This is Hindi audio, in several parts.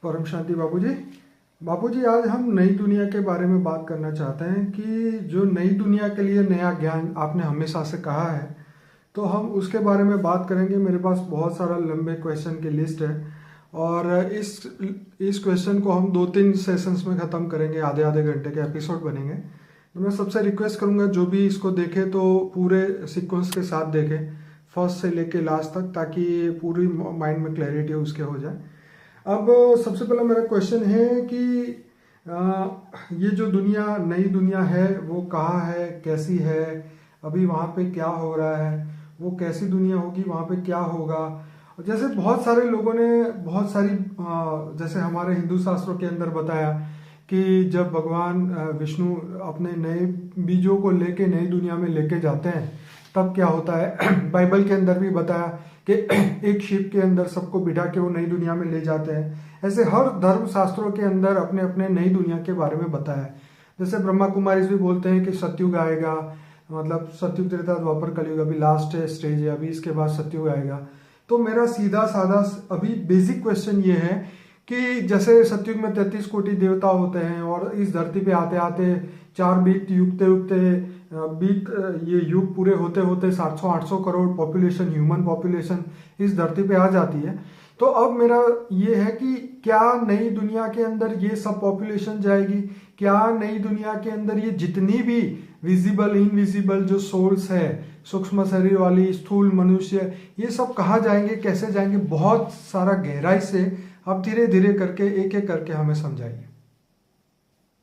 परम शांति बाबूजी। बाबूजी, आज हम नई दुनिया के बारे में बात करना चाहते हैं कि जो नई दुनिया के लिए नया ज्ञान आपने हमेशा से कहा है, तो हम उसके बारे में बात करेंगे। मेरे पास बहुत सारा लंबे क्वेश्चन की लिस्ट है और इस क्वेश्चन को हम 2-3 सेशंस में ख़त्म करेंगे, आधे आधे घंटे के एपिसोड बनेंगे। तो मैं सबसे रिक्वेस्ट करूँगा जो भी इसको देखे तो पूरे सीक्वेंस के साथ देखे, फर्स्ट से लेके लास्ट तक, ताकि पूरी माइंड में क्लैरिटी उसके हो जाए। अब सबसे पहला मेरा क्वेश्चन है कि ये जो दुनिया, नई दुनिया है, वो कहाँ है, कैसी है, अभी वहाँ पे क्या हो रहा है, वो कैसी दुनिया होगी, वहाँ पे क्या होगा। जैसे बहुत सारे लोगों ने बहुत सारी जैसे हमारे हिंदू शास्त्रों के अंदर बताया कि जब भगवान विष्णु अपने नए बीजों को लेके नई दुनिया में लेके जाते हैं तब क्या होता है। बाइबल के अंदर भी बताया कि एक शिप के अंदर सबको बिठा के वो नई दुनिया में ले जाते हैं। ऐसे हर धर्म शास्त्रों के अंदर अपने अपने नई दुनिया के बारे में बताया है। जैसे ब्रह्मा कुमारीज भी बोलते हैं कि सतयुग आएगा, मतलब सतयुग, त्रेता, द्वापर, कलयुग अभी लास्ट स्टेज है, अभी इसके बाद सतयुग आएगा। तो मेरा सीधा साधा अभी बेसिक क्वेश्चन ये है कि जैसे सतयुग में 33 कोटि देवता होते हैं और इस धरती पे आते आते 4 बीत युगते युगते बीत ये युग पूरे होते होते 700-800 करोड़ पॉपुलेशन, ह्यूमन पॉपुलेशन इस धरती पे आ जाती है। तो अब मेरा ये है कि क्या नई दुनिया के अंदर ये सब पॉपुलेशन जाएगी? क्या नई दुनिया के अंदर ये जितनी भी विजिबल इनविजिबल जो सोल्स है, सूक्ष्म शरीर वाली, स्थूल मनुष्य, ये सब कहाँ जाएंगे, कैसे जाएंगे? बहुत सारा गहराई से अब धीरे धीरे करके एक एक करके हमें समझाइए।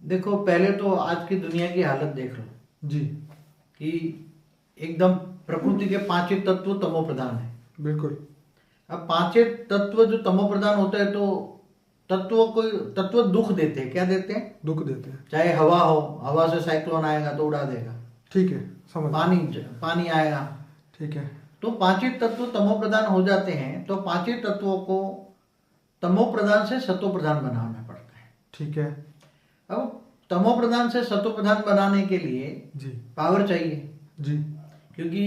देखो, पहले तो आज की दुनिया की हालत देख लो जी, कि एकदम प्रकृति के 5 तत्व तमो प्रधान है। बिल्कुल। अब 5 तत्व जो तमो प्रधान होते हैं तो तत्व दुख देते हैं। क्या देते हैं? दुख देते हैं। चाहे हवा हो, हवा से साइक्लोन आएगा तो उड़ा देगा, ठीक है, समझ। पानी आएगा, ठीक है। तो 5 तत्व तमो प्रधान हो जाते हैं। तो 5 तत्वों को तमो प्रधान से सतो प्रधान बनाना पड़ता है। ठीक है। अब तमो प्रधान से सतो प्रधान बनाने के लिए जी पावर चाहिए जी, क्योंकि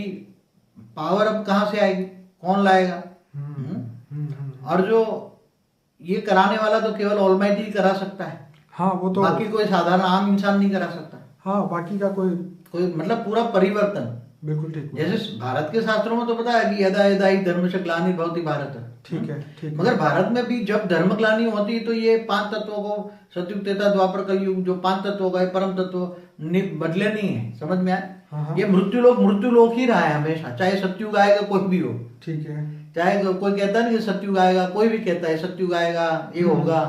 पावर अब कहाँ से आएगी, कौन लाएगा? और जो ये कराने वाला तो केवल ऑलमाइटी ही करा सकता है। हाँ, वो तो बाकी कोई साधारण आम इंसान नहीं करा सकता। हाँ, बाकी का कोई मतलब पूरा परिवर्तन। बिल्कुल ठीक। जैसे भारत के शास्त्रों में तो पता है कि यदा यदा ही धर्म से ग्लानिर्भवति भारत। ठीक है, ठीक है। मगर भारत में भी जब धर्म ग्लानि होती तो ये 5 तत्वों को, सतयुग, त्रेता, द्वापर, कलयुग, जो 5 तत्वों का परम तत्व बदले नहीं है। समझ में आया? हाँ। ये मृत्यु लोक ही रहा है हमेशा, चाहे सतयुग आएगा कोई भी हो। ठीक है। चाहे कोई कहता है कि सतयुग आएगा, कोई भी कहता है सतयुग आएगा, ये होगा।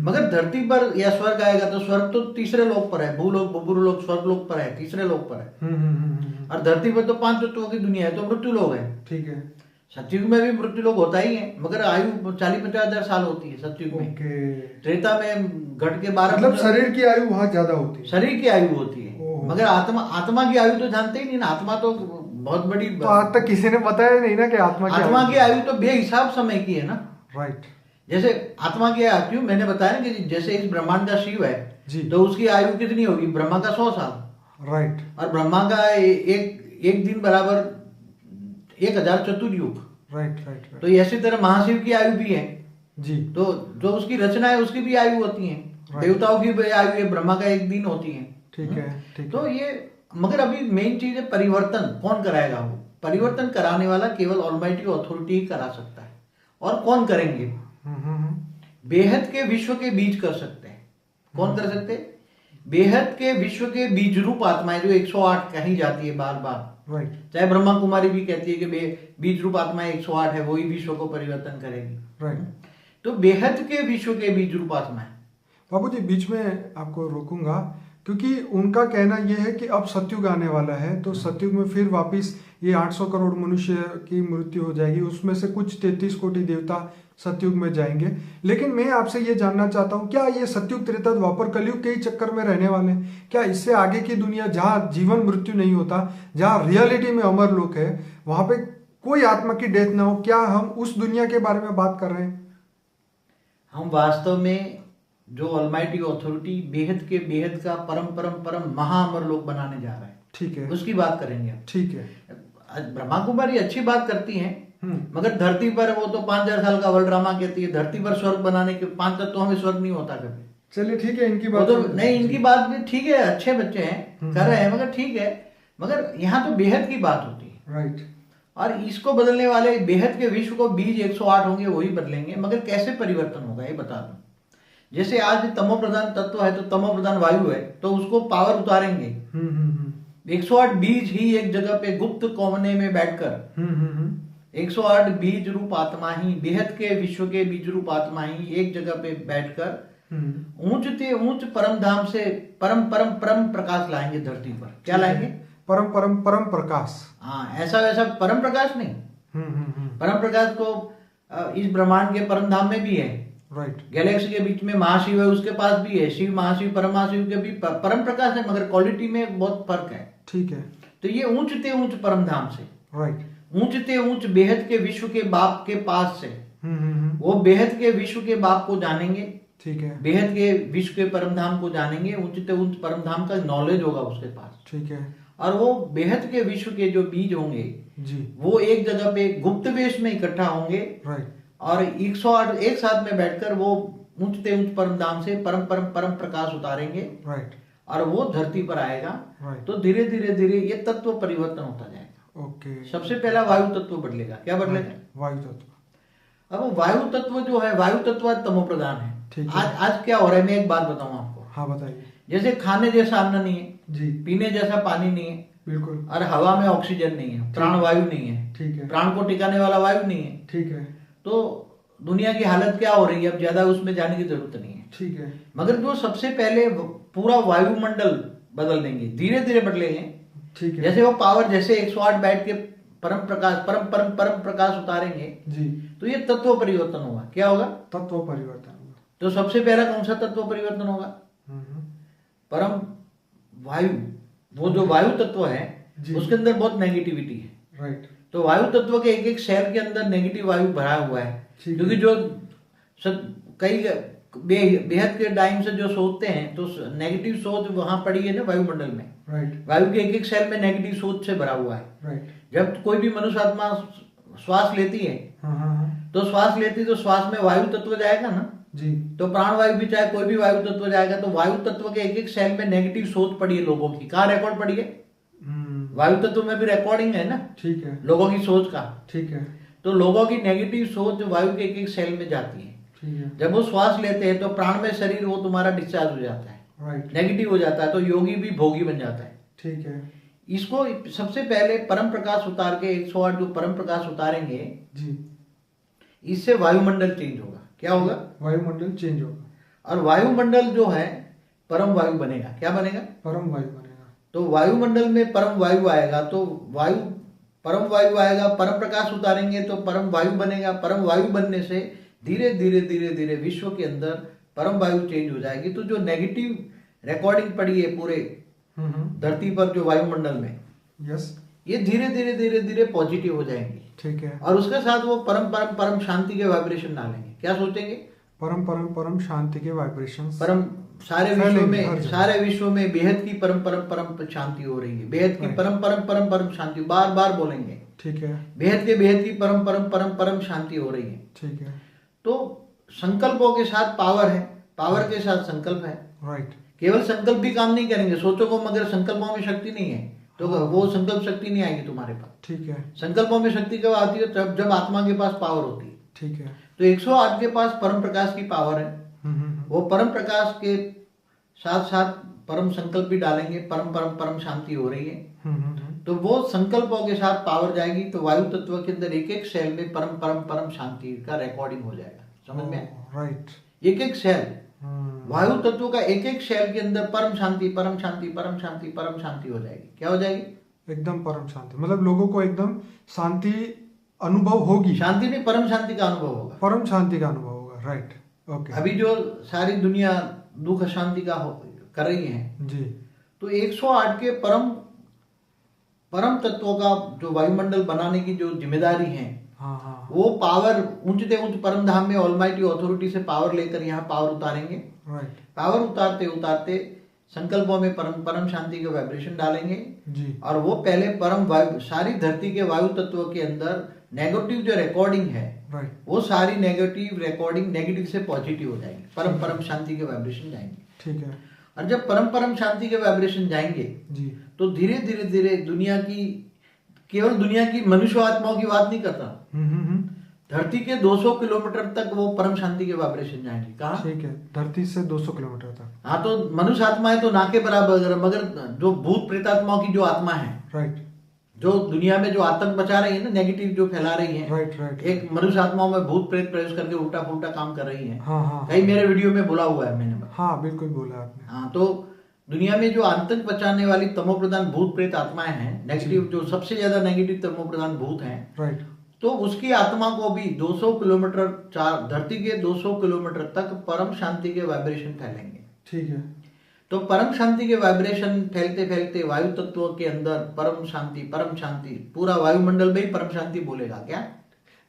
मगर धरती पर या स्वर्ग आएगा तो स्वर्ग तो तीसरे लोक पर है, भूलोक, बुभुरलोक, स्वर्ग लोक पर है, तीसरे लोक पर है। और धरती पर तो 5 तत्वों की दुनिया है, तो मृत्यु लोक है। ठीक है। सतयुग में भी मृत्यु लोक होता ही है, मगर आयु 40-50 हजार साल होती है सतयुग में। त्रेता में घट के 12, मतलब शरीर की आयु वहां ज्यादा होती है। शरीर की आयु होती है, मगर आत्मा की आयु तो जानते ही नहीं ना। आत्मा तो बहुत बड़ी, तो आज तक किसी ने बताया नहीं ना कि आत्मा की आयु तो बेहिसाब समय की है ना। राइट। जैसे आत्मा की आयु मैंने बताया कि जैसे इस ब्रह्मांड का शिव है जी, तो उसकी आयु कितनी होगी? ब्रह्मा का 100 साल। राइट। और ब्रह्मा का एक दिन बराबर 1000 चतुर्युग। राइट। तो ऐसी तरह महाशिव की आयु भी है जी। तो जो उसकी रचना है उसकी भी आयु होती है, देवताओं की भी आयु है, ब्रह्मा का एक दिन होती है। ठीक है। तो ये, मगर अभी मेन चीज है परिवर्तन। कौन कराएगा? वो परिवर्तन कराने वाला केवल ऑलमाइटी ऑथोरिटी ही करा सकता है। और कौन करेंगे? बेहद के विश्व के बीज कर सकते हैं। कौन कर सकते हैं? बेहद के विश्व के बीज रूप आत्माएं जो 108 कही जाती है बार बार। राइट। चाहे ब्रह्मा कुमारी भी कहती है कि बीज रूप आत्माएं 108 है, वही विश्व को परिवर्तन करेगी। राइट। तो बेहद के विश्व के बीज रूप आत्माएं। बाबूजी, बीच में आपको रोकूंगा क्योंकि उनका कहना यह है कि अब सतयुग आने वाला है, तो सतयुग में फिर वापस ये 800 करोड़ मनुष्य की मृत्यु हो जाएगी, उसमें से कुछ 33 कोटि देवता सतयुग में जाएंगे। लेकिन मैं आपसे ये जानना चाहता हूँ, क्या ये सतयुग, त्रेता, द्वापर, कलयुग के ही चक्कर में रहने वाले हैं? क्या इससे आगे की दुनिया जहाँ जीवन मृत्यु नहीं होता, जहाँ रियलिटी में अमर लोक है, वहां पे कोई आत्मा की डेथ ना हो, क्या हम उस दुनिया के बारे में बात कर रहे हैं? हम वास्तव में जो ऑलमाइटी ऑथोरिटी बेहद के बेहद का परम महाअमर लोक बनाने जा रहे हैं, ठीक है, उसकी बात करेंगे। ठीक है। ब्रह्मा कुमारी अच्छी बात करती हैं मगर धरती पर वो तो 5000 साल का वर्ल्ड ड्रामा कहती है। धरती पर स्वर्ग बनाने के 5 तत्वों में स्वर्ग नहीं होता कभी। चलिए ठीक है, इनकी वो बात तो नहीं, इनकी बात भी ठीक है, अच्छे बच्चे हैं, कर रहे हैं, मगर ठीक है, मगर यहाँ तो बेहद की बात होती है। राइट। और इसको बदलने वाले बेहद के विश्व को बीज 108 होंगे, वही बदलेंगे। मगर कैसे परिवर्तन होगा ये बता दूं। जैसे आज तमो प्रधान तत्व है तो तमो प्रधान वायु है, तो उसको पावर उतारेंगे। 108 बीज ही एक जगह पे गुप्त कोने में बैठकर 108 बीज रूप आत्मा ही, बेहद के विश्व के बीज रूप आत्मा ही एक जगह पे बैठकर ऊंचते ऊंच परम धाम से परम परम परम प्रकाश लाएंगे धरती पर। क्या लाएंगे? परम परम परम प्रकाश। हाँ, ऐसा वैसा परम प्रकाश नहीं। परम प्रकाश को इस ब्रह्मांड के परम धाम में भी है। राइट। गैलेक्सी के बीच में महाशिव है, उसके पास भी है शिव, महाशिव, परमाशिव के भी परम प्रकाश है, मगर क्वालिटी में बहुत फर्क है। ठीक है। तो ये ऊंचते ऊंच परम धाम से, राइट, ऊंचते ऊंच बेहद के विश्व के बाप के पास से वो बेहद के विश्व के बाप को जानेंगे। ठीक है। बेहद के विश्व के परम धाम को जानेंगे, ऊंचते ऊंच परम धाम का नॉलेज होगा उसके पास। ठीक है। और वो बेहद के विश्व के जो बीज होंगे जी, वो एक जगह पे गुप्त वेश में इकट्ठा होंगे। राइट। और 108 एक साथ में बैठकर वो ऊंचते ऊंच परम धाम से परम परम परम प्रकाश उतारेंगे। राइट। और वो धरती पर आएगा। राइट। तो धीरे धीरे धीरे ये तत्व परिवर्तन होता जाएगा। ओके। सबसे पहला वायु तत्व बदलेगा। क्या बदलेगा? वायु तत्व। अब वो वायु तत्व जो है, वायु तत्व आज तमो प्रधान है। ठीक है। आज क्या हो रहा है, मैं एक बात बताऊं आपको। हाँ बताइए। जैसे खाने जैसा अन्न नहीं है जी, पीने जैसा पानी नहीं है, बिल्कुल। और हवा में ऑक्सीजन नहीं है, प्राण वायु नहीं है। ठीक है। प्राण को टिकाने वाला वायु नहीं है। ठीक है। तो दुनिया की हालत क्या हो रही है, अब ज्यादा उसमें जाने की जरूरत नहीं है। ठीक है। मगर जो सबसे पहले पूरा वायुमंडल बदल देंगे, धीरे धीरे बदलेंगे। ठीक है। जैसे वो पावर, जैसे 108 बैठ के परम प्रकाश परम परम परम प्रकाश उतारेंगे, जी, तो ये तत्व परिवर्तन होगा। क्या होगा? तत्व परिवर्तन होगा। तो सबसे पहला कौन सा तत्व परिवर्तन होगा? परम वायु। वो जो वायु तत्व है उसके अंदर बहुत नेगेटिविटी है। राइट। तो वायु तत्व के एक एक सेल के अंदर नेगेटिव वायु भरा हुआ है। क्योंकि जो कई बेहद के टाइम से जो सोचते हैं, तो नेगेटिव सोच वहां पड़ी है ना वायुमंडल में। राइट। वायु के एक एक सेल में नेगेटिव सोच से भरा हुआ है। राइट। जब कोई भी मनुष्य आत्मा श्वास लेती है, तो श्वास लेती तो श्वास में वायु तत्व जाएगा ना जी। तो प्राण वायु भी चाहे कोई भी वायु तत्व जाएगा। तो वायु तत्व के एक एक सेल में नेगेटिव सोच पड़ी है लोगों की। कहाँ रिकॉर्ड पड़ी है? वायु तत्व में भी रिकॉर्डिंग है ना। ठीक है। लोगों की सोच का। ठीक है। तो लोगों की नेगेटिव सोच वायु के एक एक सेल में जाती है। ठीक है। जब वो श्वास लेते हैं तो प्राण में शरीर वो तुम्हारा डिस्चार्ज हो जाता है, राइट, नेगेटिव हो जाता है, तो योगी भी भोगी बन जाता है। ठीक है। इसको सबसे पहले परम प्रकाश उतार के 108 जो परम प्रकाश उतारेंगे जी, इससे वायुमंडल चेंज होगा। क्या होगा? वायुमंडल चेंज होगा। और वायुमंडल जो है परम वायु बनेगा। क्या बनेगा? परम वायु बनेगा। तो वायुमंडल में परम वायु आएगा, तो वायु परम वायु आएगा, परम प्रकाश उतारेंगे तो परम वायु बनेगा। परम वायु बनने से धीरे धीरे धीरे धीरे विश्व के अंदर परम वायु चेंज हो जाएगी। तो जो नेगेटिव रिकॉर्डिंग पड़ी है पूरे धरती पर जो वायुमंडल में, यस, ये धीरे धीरे धीरे धीरे पॉजिटिव हो जाएंगी। ठीक है। और उसके साथ वो परम परम परम शांति के वाइब्रेशन डालेंगे। क्या सोचेंगे? परम परम परम शांति के वाइब्रेशन। परम सारे विश्व में बेहद की परम परम परम शांति हो रही है। बेहद की परम परम परम परम शांति, बार बार बोलेंगे। ठीक है। बेहद की परम परम परम परम शांति हो रही है। ठीक है। तो संकल्पों के साथ पावर है, पावर के साथ संकल्प है। राइट। केवल संकल्प भी काम नहीं करेंगे। सोचो को मगर संकल्पों में शक्ति नहीं है तो वो संकल्प शक्ति नहीं आएगी तुम्हारे पास। ठीक है। संकल्पों में शक्ति कब आती है? तब जब आत्मा के पास पावर होती है। ठीक है। तो 108 के पास परम प्रकाश की पावर है। वो परम प्रकाश के साथ साथ परम संकल्प भी डालेंगे। परम परम परम शांति हो रही है। तो वो संकल्पों के साथ पावर जाएगी तो वायु तत्व के अंदर एक एक सेल में परम परम परम शांति का रिकॉर्डिंग हो जाएगा। समझ में? राइट। एक एक सेल वायु तत्व का एक एक सेल के अंदर परम शांति परम शांति परम शांति परम शांति हो जाएगी। क्या हो जाएगी? एकदम परम शांति। मतलब लोगों को एकदम शांति अनुभव होगी। शांति नहीं, परम शांति का अनुभव होगा। परम शांति का अनुभव होगा। राइट। ओके। अभी जो सारी दुनिया दुख शांति का कर रही है जी, तो 108 के परम तत्वों का जो वायुमंडल बनाने की जो जिम्मेदारी है, हाँ, वो पावर ऊंचते ऊंच परम धाम में ऑलमाइटी अथॉरिटी से पावर लेकर यहाँ पावर उतारेंगे। राइट। पावर उतारते उतारते संकल्पों में परम परम शांति के वाइब्रेशन डालेंगे जी। और वो पहले परम वायु, सारी धरती के वायु तत्व के अंदर नेगेटिव जो रिकॉर्डिंग है राइट, वो सारी नेगेटिव रिकॉर्डिंग नेगेटिव से पॉजिटिव हो जाएंगे, परम परम शांति के वाइब्रेशन जाएंगे। ठीक है और जब परम परम शांति के वाइब्रेशन जाएंगे जी। तो धीरे धीरे धीरे दुनिया की, केवल दुनिया की मनुष्य आत्माओं की बात नहीं करता, हम्म। धरती के 200 किलोमीटर तक वो परम शांति के वाइब्रेशन जाएंगे। कहा? ठीक है, धरती से 200 किलोमीटर तक। हाँ, तो मनुष्य आत्माएं तो ना के बराबर, मगर जो भूत प्रेतात्माओं की जो आत्मा है, राइट, जो दुनिया में जो आतंक मचा रही है ना, नेगेटिव जो फैला रही है, राइट राइट, एक मनुष्य आत्माओं में भूत प्रेत प्रवेश करके उल्टा पुल्टा काम कर रही है। हाँ हाँ कहीं मेरे वीडियो में बोला हुआ है मैंने। हाँ, बिल्कुल बोला आपने। हाँ, तो दुनिया में जो आतंक मचाने वाली तमोप्रधान भूत प्रेत आत्माएं हैं, नेगेटिव जो सबसे ज्यादा नेगेटिव तमोप्रधान भूत हैं, राइट, तो उसकी आत्मा को भी 200 किलोमीटर धरती के 200 किलोमीटर तक परम शांति के वाइब्रेशन फैलेंगे। ठीक है। तो परम शांति के वाइब्रेशन फैलते फैलते वायु तत्वों के अंदर परम शांति, पूरा वायुमंडल में ही परम शांति बोलेगा क्या?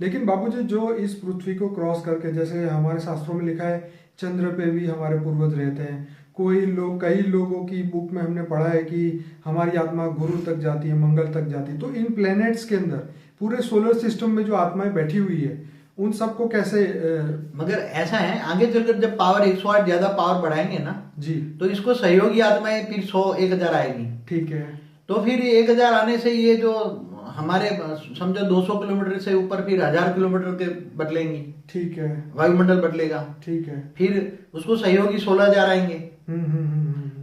लेकिन बाबूजी, जो इस पृथ्वी को क्रॉस करके, जैसे हमारे शास्त्रों में लिखा है, चंद्र पे भी हमारे पूर्वज रहते हैं। कई लोगों की बुक में हमने पढ़ा है कि हमारी आत्मा गुरु तक जाती है, मंगल तक जाती है। तो इन प्लैनेट्स के अंदर, पूरे सोलर सिस्टम में जो आत्माएं बैठी हुई है, उन सबको कैसे मगर ऐसा है, आगे चलकर जब पावर 108 ज्यादा पावर बढ़ाएंगे ना जी, तो इसको सहयोगी आत्माएं फिर 100-1000 आएगी। ठीक है। तो फिर 1000 आने से ये जो हमारे समझो 200 किलोमीटर से ऊपर फिर 1000 किलोमीटर के बदलेंगी। ठीक है, वायुमंडल बदलेगा। ठीक है। फिर उसको सहयोगी 16000 आएंगे।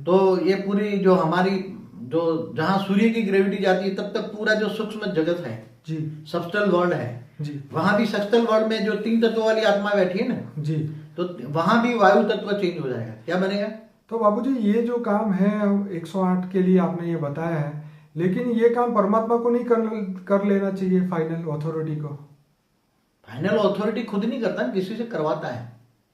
तो ये पूरी जो हमारी जो जहां सूर्य की ग्रेविटी जाती है, तब तक पूरा जो सूक्ष्म जगत है जी, सबस्टल वर्ल्ड है जी, वहां भी सबस्टल वर्ल्ड में जो 3 तत्वों वाली आत्मा बैठी है ना जी, तो वहां भी वायु तत्व चेंज हो जाएगा। क्या बनेगा? तो बाबूजी, ये जो काम है 108 के लिए आपने ये बताया है, लेकिन ये काम परमात्मा को नहीं कर लेना चाहिए, फाइनल अथॉरिटी को? फाइनल अथॉरिटी खुद नहीं करता, किसी से करवाता है।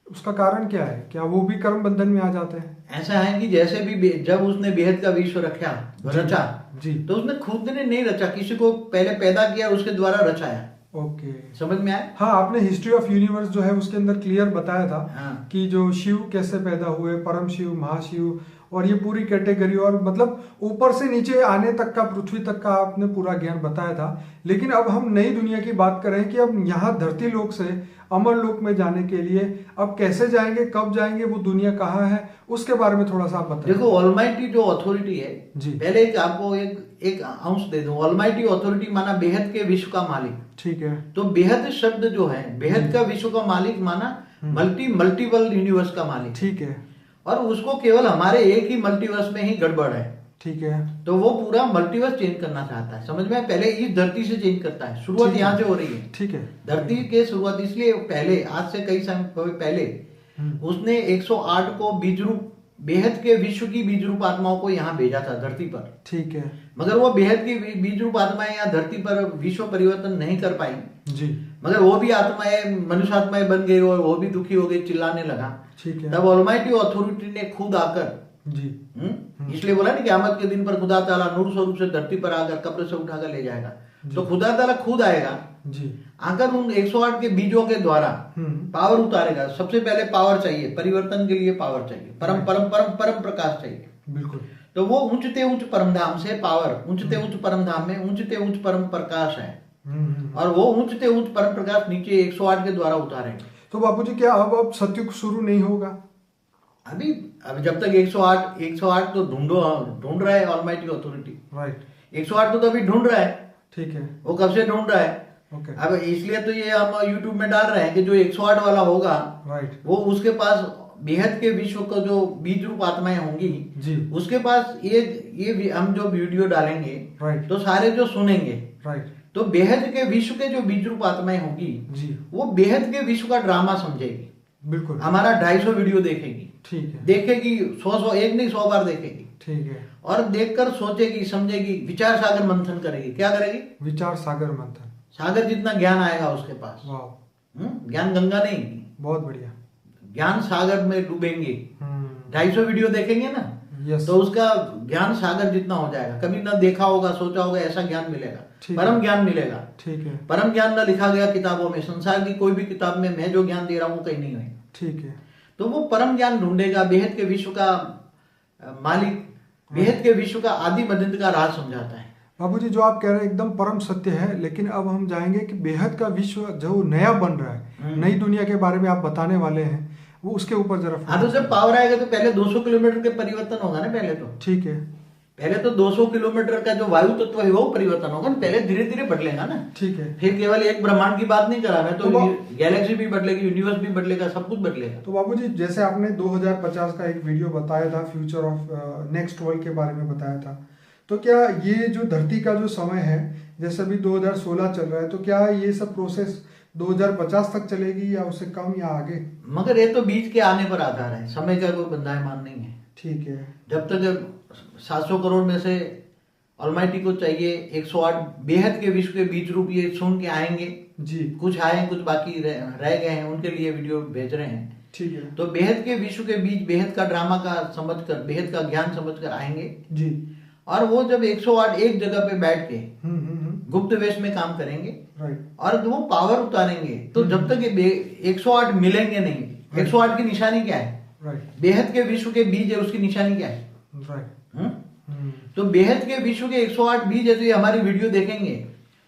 उसका कारण क्या है? क्या वो भी कर्म बंधन में आ जाते हैं? ऐसा है कि जैसे भी जब उसने बेहद का विश्व रचा जी, तो उसने खुद ने नहीं रचा, किसी को पहले पैदा किया, उसके द्वारा रचाया। ओके, समझ में आया? हाँ, आपने हिस्ट्री ऑफ यूनिवर्स जो है उसके अंदर क्लियर बताया था। हाँ। कि जो शिव कैसे पैदा हुए, परम शिव, महाशिव, और ये पूरी कैटेगरी, और मतलब ऊपर से नीचे आने तक का, पृथ्वी तक का आपने पूरा ज्ञान बताया था। लेकिन अब हम नई दुनिया की बात कर रहे हैं कि अब यहाँ धरती लोक से अमर लोक में जाने के लिए अब कैसे जाएंगे, कब जाएंगे, वो दुनिया कहाँ है, उसके बारे में थोड़ा सा आप बताइए। देखो, ऑलमाइटी जो अथॉरिटी है जी, पहले आपको एक अंश दे दूं। ऑलमाइटी अथॉरिटी माना बेहद के विश्व का मालिक। ठीक है। तो बेहद शब्द जो है, बेहद का विश्व का मालिक माना मल्टीपल यूनिवर्स का मालिक। ठीक है। और उसको केवल हमारे एक ही मल्टीवर्स में ही गड़बड़ है। ठीक है। तो वो पूरा मल्टीवर्स चेंज करना चाहता है। समझ में? पहले इस धरती से चेंज करता है, शुरुआत यहाँ से हो रही है। ठीक है। धरती के शुरुआत, इसलिए पहले, आज से कई साल पहले उसने 108 को बीज रूप, बेहद के विश्व की बीज रूप आत्माओं को यहाँ भेजा था धरती पर। ठीक है। मगर वो बेहद की बीज रूप आत्माएं यहाँ धरती पर विश्व परिवर्तन नहीं कर पाई जी, मगर वो भी आत्माएं मनुष्य आत्माएं बन गई और वो भी दुखी हो गई, चिल्लाने लगा। ठीक है। तब ऑलमाइटी अथॉरिटी ने खुद आकर जी, इसलिए बोला ना कि क़यामत के दिन पर खुदा ताला नूर स्वरूप से धरती पर आकर कब्र से उठाकर ले जाएगा। तो खुदा ताला खुद आएगा जी, आकर उन 108 के बीजों के द्वारा पावर उतारेगा। सबसे पहले पावर चाहिए, परिवर्तन के लिए पावर चाहिए, परम परम परम परम प्रकाश चाहिए। बिल्कुल। तो वो ऊंचते ऊंच परम धाम से पावर, ऊंचते ऊंच परम धाम में ऊंचते ऊंच परम प्रकाश है। और वो ऊंचते ऊंच परम प्रकाश नीचे 108 के द्वारा उतारेंगे। तो बापूजी, क्या अब सत्युग शुरू नहीं होगा? अभी जब तक 108 तो ढूंढ रहा है ऑलमाइटी अथॉरिटी। राइट। 108 तो अभी ढूंढ रहा है। ठीक है। वो कब से ढूंढ रहा है? ओके। अब इसलिए तो ये हम यूट्यूब में डाल रहे हैं कि जो 108 वाला होगा, राइट, वो उसके पास बेहद के विश्व का जो बीज रूप आत्माएं होंगी जी, उसके पास ये हम जो वीडियो डालेंगे, राइट, तो सारे जो सुनेंगे, राइट, तो बेहद के विश्व के जो बीज रूप आत्माएं होंगी जी, वो बेहद के विश्व का ड्रामा समझेगी। बिल्कुल। हमारा 250 वीडियो देखेगी। ठीक है। देखेगी 100 एक नहीं 100 बार देखेगी। ठीक है। और देखकर सोचेगी, समझेगी, विचार सागर मंथन करेगी। क्या करेगी? विचार सागर मंथन। सागर जितना ज्ञान आएगा उसके पास। वाह, ज्ञान गंगा नहीं, बहुत बढ़िया। ज्ञान सागर में डूबेंगे। 250 वीडियो देखेंगे ना, यस, तो उसका ज्ञान सागर जितना हो जाएगा। कभी ना देखा होगा, सोचा होगा, ऐसा ज्ञान मिलेगा, परम ज्ञान मिलेगा। ठीक है। परम ज्ञान ना लिखा गया किताबों में, संसार की कोई भी किताब में मैं जो ज्ञान दे रहा हूँ कहीं नहीं है। ठीक है। तो वो परम ज्ञान ढूंढेगा, बेहद के विश्व का मालिक, बेहद के विश्व का आदि मध्यंत का राज समझाता है। बाबूजी जो आप कह रहे हैं एकदम परम सत्य है, लेकिन अब हम जाएंगे कि बेहद का विश्व जो नया बन रहा है, नई दुनिया के बारे में आप बताने वाले हैं, वो उसके ऊपर जरा हाँ, तो जब पावर आएगा तो पहले 200 किलोमीटर के परिवर्तन होगा ना। पहले तो ठीक है, पहले तो 200 किलोमीटर का जो वायु तत्व है वो परिवर्तन होगा ना। पहले धीरे धीरे बदलेगा ना। ठीक है। फिर केवल एक ब्रह्मांड की बात नहीं करा मैं, तो गैलेक्सी भी बदलेगी, यूनिवर्स भी बदलेगा, सब कुछ बदलेगा। तो बाबूजी जैसे आपने 2050 का एक वीडियो बताया था, फ्यूचर ऑफ नेक्स्ट वर्ल्ड के बारे में बताया था, तो क्या ये जो धरती का जो समय है, जैसे अभी 2016 चल रहा है, तो क्या ये सब प्रोसेस 2050 तक चलेगी या उससे कम या आगे? मगर ये तो बीच के आने पर आधार है, समय का कोई बंधायमान नहीं है। ठीक है। जब तक 700 करोड़ में से ऑलमाइटी को चाहिए 108 बेहद के विश्व के बीज रूप ये सुन के आएंगे जी। कुछ आए, कुछ बाकी रह गए हैं, उनके लिए वीडियो भेज रहे हैं। ठीक है। तो बेहद के विश्व के बीज बेहद का ड्रामा का समझकर, बेहद का ज्ञान समझकर आएंगे जी। और वो जब 108 एक जगह पे बैठ के गुप्त वेश में काम करेंगे और वो पावर उतारेंगे, तो जब तक ये 108 मिलेंगे नहीं। 108 की निशानी क्या है? बेहद के विश्व के बीज है, उसकी निशानी क्या है? तो बेहद के विश्व के 108 बीज यदि हमारी वीडियो देखेंगे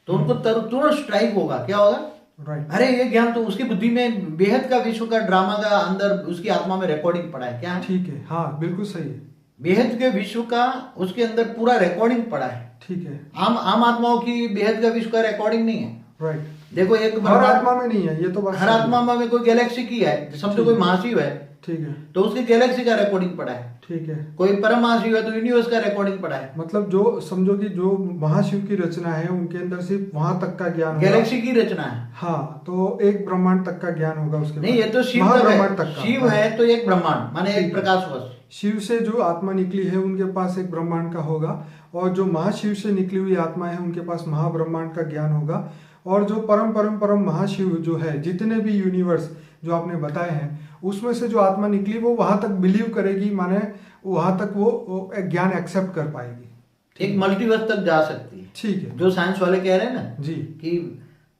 तो उनको तुरंत स्ट्राइक होगा। क्या होगा? अरे ये ज्ञान तो उसकी बुद्धि में बेहद का विश्व का ड्रामा का अंदर उसकी आत्मा में रिकॉर्डिंग पड़ा है। क्या है? ठीक है, हाँ बिल्कुल सही है। बेहद के विश्व का उसके अंदर पूरा रिकॉर्डिंग पड़ा है। ठीक है। आम आत्माओं की बेहद का विश्व का रिकॉर्डिंग नहीं है। राइट। देखो एक हर आत्मा में नहीं है ये तो बात। हर आत्मा में कोई गैलेक्सी की है, समझो कोई महाशिव है, ठीक है, तो उसकी गैलेक्सी का रिकॉर्डिंग पड़ा है। ठीक है। कोई परम महाशिव है तो यूनिवर्स का रिकॉर्डिंग पड़ा है। मतलब जो समझो कि जो महाशिव की रचना है उनके अंदर सिर्फ वहां तक का ज्ञान, गैलेक्सी की रचना है। हाँ, तो एक ब्रह्मांड तक का ज्ञान होगा उसके नहीं, ये तो शिव तक है। शिव है तो एक ब्रह्मांड माने एक प्रकाश वर्ष। शिव से जो आत्मा निकली है उनके पास एक ब्रह्मांड का होगा, और जो महाशिव से निकली हुई आत्मा है उनके पास महाब्रह्मांड का ज्ञान होगा। और जो परम परम परम महाशिव जो है, जितने भी यूनिवर्स जो आपने बताए हैं, उसमें से जो आत्मा निकली वो वहां तक बिलीव करेगी, माने वहां तक वो ज्ञान एक्सेप्ट कर पाएगी। एक मल्टीवर्स तक जा सकती है। ठीक है। जो साइंस वाले कह रहे हैं ना जी कि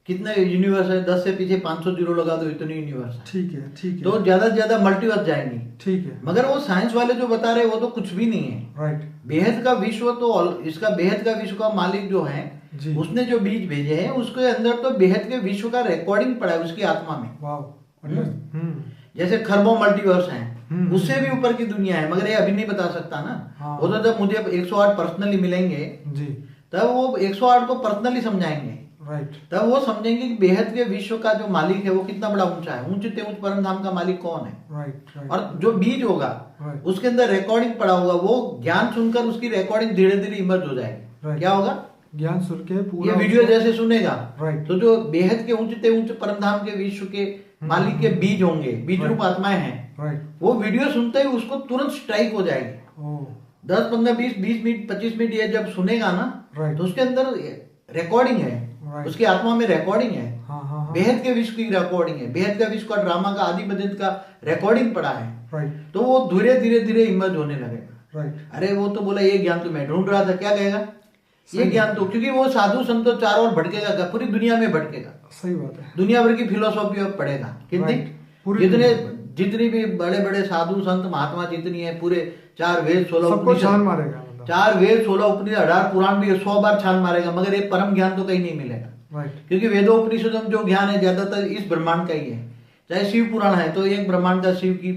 कितने यूनिवर्स है, 10 से पीछे 500 जीरो लगा दो, इतने यूनिवर्स है। ठीक है। ठीक है। तो ज्यादा से ज्यादा मल्टीवर्स जाएंगी। ठीक है। मगर वो साइंस वाले जो बता रहे हैं वो तो कुछ भी नहीं है। राइट। बेहद का विश्व तो इसका बेहद का विश्व का मालिक जो है जी। उसने जो बीज भेजे हैं उसके अंदर तो बेहद के विश्व का रिकॉर्डिंग पड़ा है उसकी आत्मा में। जैसे खरबों मल्टीवर्स हैं, उससे भी ऊपर की दुनिया है, मगर ये अभी नहीं बता सकता ना। हाँ। वो तो जब मुझे 108 पर्सनली मिलेंगे जी, तब वो 108 को पर्सनली समझाएंगे। राइट। तब वो समझेंगे कि बेहद के विश्व का जो मालिक है वो कितना बड़ा ऊंचा है, ऊंचे ते ऊंच परम धाम का मालिक कौन है। राइट। और जो बीज होगा उसके अंदर रिकॉर्डिंग पड़ा होगा, वो ज्ञान सुनकर उसकी रिकॉर्डिंग धीरे धीरे इमर्ज हो जाएगी। क्या होगा? ज्ञान सुन के पूरा ये वीडियो जैसे सुनेगा राइट, तो जो बेहद के ऊंचे ऊंचे परम धाम के विश्व के मालिक के बीज होंगे, बीज रूप आत्माएं हैं, राइट, वो वीडियो सुनते ही उसको तुरंत स्ट्राइक हो जाएगी। 10, 15, 20 मिनट 25 मिनट ये जब सुनेगा ना तो उसके अंदर रिकॉर्डिंग है, उसकी आत्मा में रिकॉर्डिंग है। बेहद के विश्व की रिकॉर्डिंग है, बेहद का विश्व का ड्रामा का आदि मदद का रिकॉर्डिंग पड़ा है। तो वो धीरे धीरे धीरे इमर्ज होने लगेगा। अरे वो तो बोला ये ज्ञान तो मैं ढूंढ रहा था, क्या कहेगा ये ज्ञान तो, क्योंकि वो साधु संतो चारों ओर भटकेगा, पूरी दुनिया में भटकेगा। सही बात है। दुनिया भर की फिलोसॉफी पढ़ेगा। कितनी जितनी भी बड़े बड़े साधु संत महात्मा जितनी है, पूरे 4 वेद 16 उपनिषद, 4 वेद 16 उपनिषद 18 पुराण भी 100 बार छान मारेगा, मगर एक परम ज्ञान तो कहीं नहीं मिलेगा। क्योंकि वेदोपनिषद में जो ज्ञान है ज्यादातर इस ब्रह्मांड का ही है। चाहे शिव पुराण है तो एक ब्रह्मांड का शिव की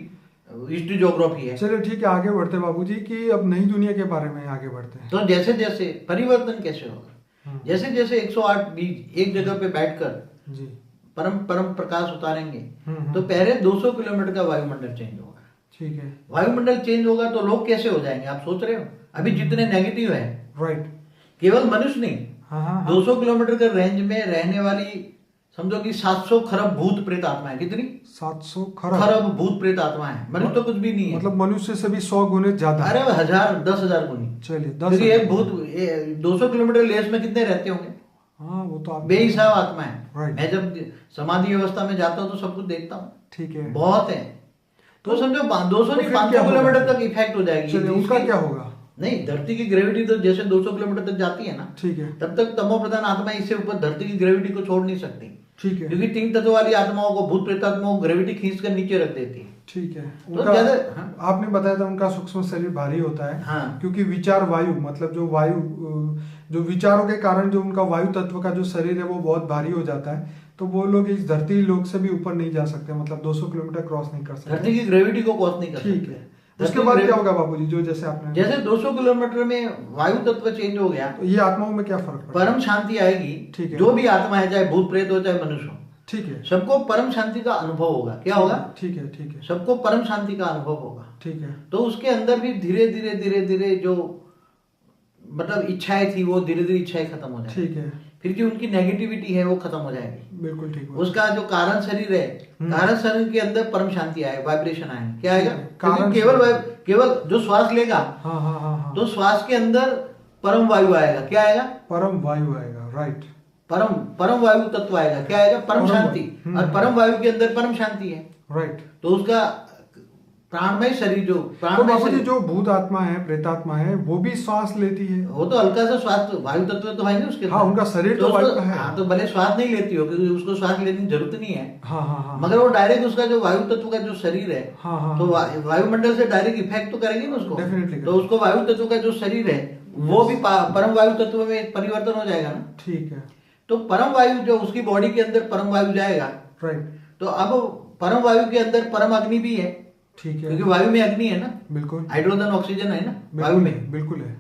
हिस्ट्री ज्योग्राफी है। चलिए ठीक है, आगे बढ़ते बाबूजी कि अब नई दुनिया के बारे में आगे बढ़ते हैं। तो जैसे जैसे परिवर्तन कैसे होगा, जैसे जैसे 108 बीज एक जगह पे बैठकर जी परम परम प्रकाश उतारेंगे तो पहले 200 किलोमीटर का वायुमंडल चेंज होगा। ठीक है। वायुमंडल चेंज होगा तो लोग कैसे हो जाएंगे, आप सोच रहे हो? अभी जितने नेगेटिव है, राइट, केवल मनुष्य नहीं, 200 किलोमीटर के रेंज में रहने वाली समझो कि 700 खरब भूत प्रेत आत्माएं। कितनी? 700 खरब भूत प्रेत आत्माएं। मनुष्य तो कुछ भी नहीं है, मतलब मनुष्य से भी 100 गुने ज्यादा। अरे 1000 10,000 गुनी। चलिए, क्योंकि एक भूत 200 किलोमीटर लेस में कितने रहते होंगे? हाँ, वो तो बेहिसाब आत्माएं। मैं जब समाधि अवस्था में जाता हूँ तो सब कुछ देखता हूँ। ठीक है, बहुत है। तो समझो 200 नहीं 500 किलोमीटर तक इफेक्ट हो जाएगी। उसका क्या होगा? नहीं, धरती की ग्रेविटी तो जैसे 200 किलोमीटर तक जाती है ना, ठीक है, तब तक तमो प्रधान आत्मा इससे ऊपर धरती की ग्रेविटी को छोड़ नहीं सकती। ठीक है। क्योंकि तीन तत्व वाली आत्माओं को, भूत प्रेत आत्माओं को ग्रेविटी खींच कर नीचे रख देती है। ठीक है। तो उनका ज्यादा आपने बताया था उनका सूक्ष्म शरीर भारी होता है। हाँ। क्योंकि विचार वायु, मतलब जो वायु, जो विचारों के कारण जो उनका वायु तत्व का जो शरीर है वो बहुत भारी हो जाता है, तो वो लोग इस धरती लोक से भी ऊपर नहीं जा सकते, मतलब 200 किलोमीटर क्रॉस नहीं कर सकते। धरती की ग्रेविटी को क्रॉस नहीं कर ठीक सकते। है। उसके बाद क्या होगा बाबूजी, जो जैसे आपने जैसे 200 किलोमीटर में वायु तत्व चेंज हो गया, तो ये आत्माओं में क्या फर्क पड़ेगा? परम शांति आएगी। ठीक है। जो भी आत्मा है, चाहे भूत प्रेत हो चाहे मनुष्य हो, ठीक है। सबको परम शांति का अनुभव होगा। क्या होगा? ठीक है। ठीक है। सबको परम शांति का अनुभव होगा। ठीक है। तो उसके अंदर भी धीरे धीरे धीरे धीरे जो मतलब इच्छाएं थी वो धीरे धीरे इच्छाएं खत्म हो जाएगी। ठीक है। फिर जो उनकी नेगेटिविटी है वो खत्म हो जाएगी। बिल्कुल ठीक है। उसका जो कारण शरीर है, कारण शरीर के अंदर परम शांति आए, वाइब्रेशन आए। क्या आएगा? कारण केवल जो श्वास लेगा, हाँ हाँ हाँ हाँ, तो श्वास के अंदर परम वायु आएगा। क्या आएगा? परम वायु आएगा। राइट। परम वायु तत्व आएगा। क्या आएगा? परम शांति। और परम वायु के अंदर परम शांति है। राइट। तो उसका प्राणमय शरीर, जो तो प्राणमय बाबूजी शरीर, जो भूत आत्मा है, प्रेतात्मा है, वो भी श्वास लेती है? वो तो हल्का सा श्वास, वायु तत्व तो है ना उसके हाँ, उनका शरीर तो वायु का है। हाँ, तो भले श्वास नहीं लेती हो, क्योंकि उसको श्वास लेने की जरूरत नहीं है। हाँ हाँ हाँ। मगर वो डायरेक्ट उसका जो वायु तत्व का जो शरीर है, हाँ हाँ, तो वायुमंडल से डायरेक्ट इफेक्ट तो करेगी ना उसको। Definitely तो उसको वायु तत्व का जो शरीर है वो भी परम वायु तत्व में परिवर्तन हो जाएगा ना। ठीक है। तो परम वायु जो उसकी बॉडी के अंदर परम वायु जाएगा। राइट। तो अब परम वायु के अंदर परम अग्नि भी है। ठीक है। क्योंकि वायु में अग्नि है ना, बिल्कुल। हाइड्रोजन ऑक्सीजन है ना वायु में। बिल्कुल है।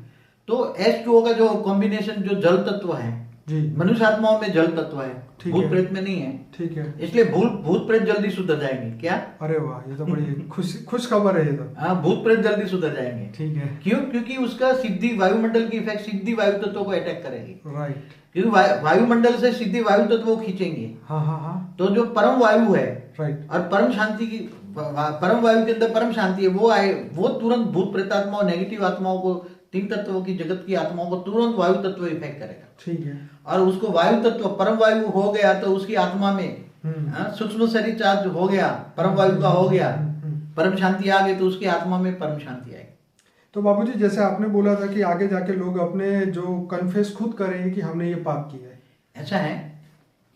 तो H2O का जो कॉम्बिनेशन जो जल तत्व है जी, मनुष्य आत्माओं में जल तत्व है, ठीक भूत है। प्रेत में नहीं है। ठीक है। इसलिए भूत प्रेत जल्दी सुधर जाएंगे। क्या? अरे वाह, ये तो बड़ी खुश खबर है ये तो। हाँ, भूत प्रेत जल्दी सुधर जाएंगे। ठीक है। क्यों? क्योंकि उसका सीधी वायुमंडल की इफेक्ट सीधी वायु तत्व को अटैक करेगी। राइट। क्योंकि वायुमंडल से सीधी वायु तत्व को खींचेंगे। हाँ हाँ हाँ। तो जो परम वायु है, राइट, और परम शांति की, परम वायु के अंदर परम शांति है, वो आए, वो तुरंत भूत प्रेतात्मा और नेगेटिव आत्माओं को, तीन तत्वों की जगत की आत्माओं को तुरंत वायु तत्व इफेक्ट करेगा। ठीक है। और उसको वायु तत्व, परम वायु हो गया तो उसकी आत्मा में सूक्ष्म शरीर चार्ज हो गया, परम वायु का हो गया, परम शांति आ गई, तो उसकी आत्मा में परम शांति आएगी। तो बाबूजी जैसे आपने बोला था कि आगे जाके लोग अपने जो कन्फेस खुद करेंगे कि हमने ये पाप किया है, ऐसा है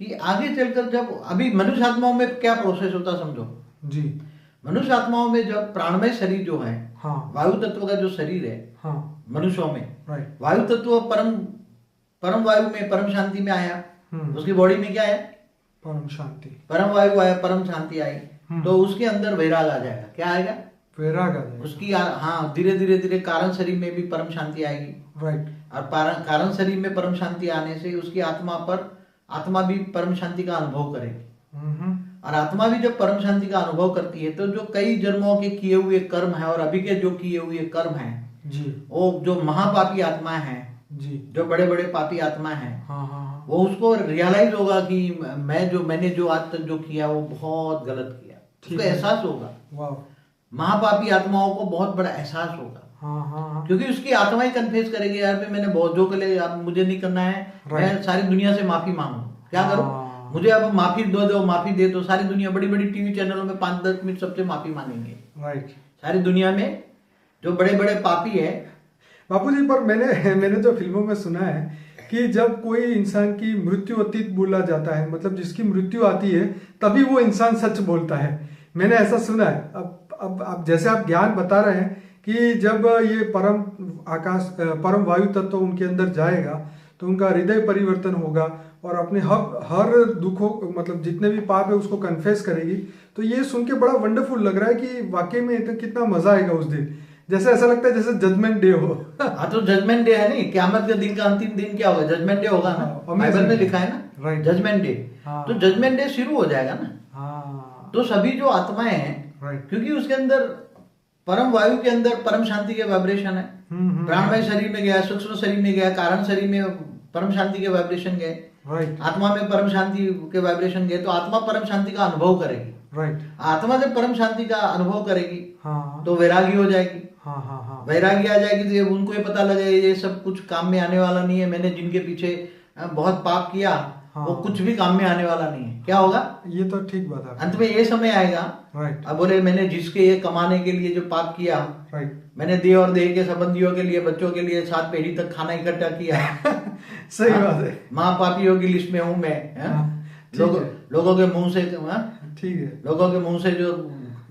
कि आगे चलकर जब, अभी मनुष्य आत्माओं में क्या प्रोसेस होता समझो जी। मनुष्य आत्माओं में जब प्राणमय शरीर जो है, हाँ, वायु तत्व का जो शरीर है, हाँ, मनुष्यों में राइट, वायु तत्व परम वायु में परम शांति में आया, उसकी बॉडी में क्या आया? परम शांति, परम वायु आया, परम शांति आई, तो उसके अंदर वैराग आ जाएगा। क्या आएगा? वैराग आ जाएगा। उसकी हाँ, धीरे धीरे धीरे कारण शरीर में भी परम शांति आएगी। राइट। और कारण शरीर में परम शांति आने से उसकी आत्मा भी परम शांति का अनुभव करेगी। और आत्मा भी जब परम शांति का अनुभव करती है, तो जो कई जन्मों के किए हुए कर्म है और अभी के जो किए हुए कर्म है जी, वो जो महापापी आत्मा है जी, जो बड़े बड़े पापी आत्मा है, हाँ हाँ हाँ, वो उसको रियलाइज होगा कि मैंने जो आज तक जो किया वो बहुत गलत किया। उसको एहसास होगा। वाह, महापापी आत्माओं को बहुत बड़ा एहसास होगा। हाँ हाँ हाँ, क्योंकि उसकी आत्मा ही कन्फेस करेगी, यार पे मैंने बहुत जो करे, अब मुझे नहीं करना है, मैं सारी दुनिया से माफी मांगू। क्या करूं? मुझे अब माफी दो, माफी दे। तो सारी दुनिया, बड़ी बड़ी टीवी चैनलों में 5-10 मिनट सबसे माफी मांगेंगे। राइट। सारी दुनिया में जो बड़े बड़े पापी है। बापूजी, पर मैंने जो फिल्मों में सुना है कि जब कोई इंसान की मृत्यु अतीत बोला जाता है, मतलब जिसकी मृत्यु आती है तभी वो इंसान सच बोलता है। मैंने ऐसा सुना है। अब जैसे आप ज्ञान बता रहे हैं कि जब ये परम वायु तत्व उनके अंदर जाएगा तो उनका हृदय परिवर्तन होगा और अपने हर दुखों, मतलब जितने भी पाप है उसको कन्फेस करेगी। तो ये सुन के बड़ा वंडरफुल लग रहा है कि वाकई में तो कितना मजा आएगा उस दिन। जैसे ऐसा लगता है जैसे जजमेंट डे हो। हाँ, तो जजमेंट डे है नहीं, क़यामत के दिन का अंतिम दिन क्या होगा? जजमेंट डे होगा ना। बाइबल में लिखा है ना, राइट, जजमेंट डे। हाँ, तो जजमेंट डे शुरू हो जाएगा ना। हाँ, तो सभी जो आत्माएं हैं, राइट, क्योंकि उसके अंदर परम वायु के अंदर परम शांति के वाइब्रेशन है। प्राणमय शरीर में गया, सूक्ष्म शरीर में गया, कारण शरीर में परम शांति के वाइब्रेशन गए, राइट, आत्मा में परम शांति के वाइब्रेशन गए, तो आत्मा परम शांति का अनुभव करेगी। राइट। आत्मा जब परम शांति का अनुभव करेगी, हाँ, तो वैरागी हो जाएगी। हाँ हाँ हाँ, वैरागी आ जाएगी तो ये उनको ये पता लगे ये सब कुछ काम में आने वाला नहीं है। मैंने जिनके पीछे बहुत पाप किया, वो कुछ भी काम में आने वाला नहीं है। क्या होगा? ये तो ठीक बात है। अंत में ये समय आएगा, राइट, अब बोले मैंने जिसके ये कमाने के लिए जो पाप किया, राइट, मैंने देह और देह के संबंधियों के लिए, बच्चों के लिए 7 पीढ़ी तक खाना इकट्ठा किया। सही बात है। महापापियों की लिस्ट में हूं मैं। लोगों के मुंह से ठीक है, लोगों के मुंह से जो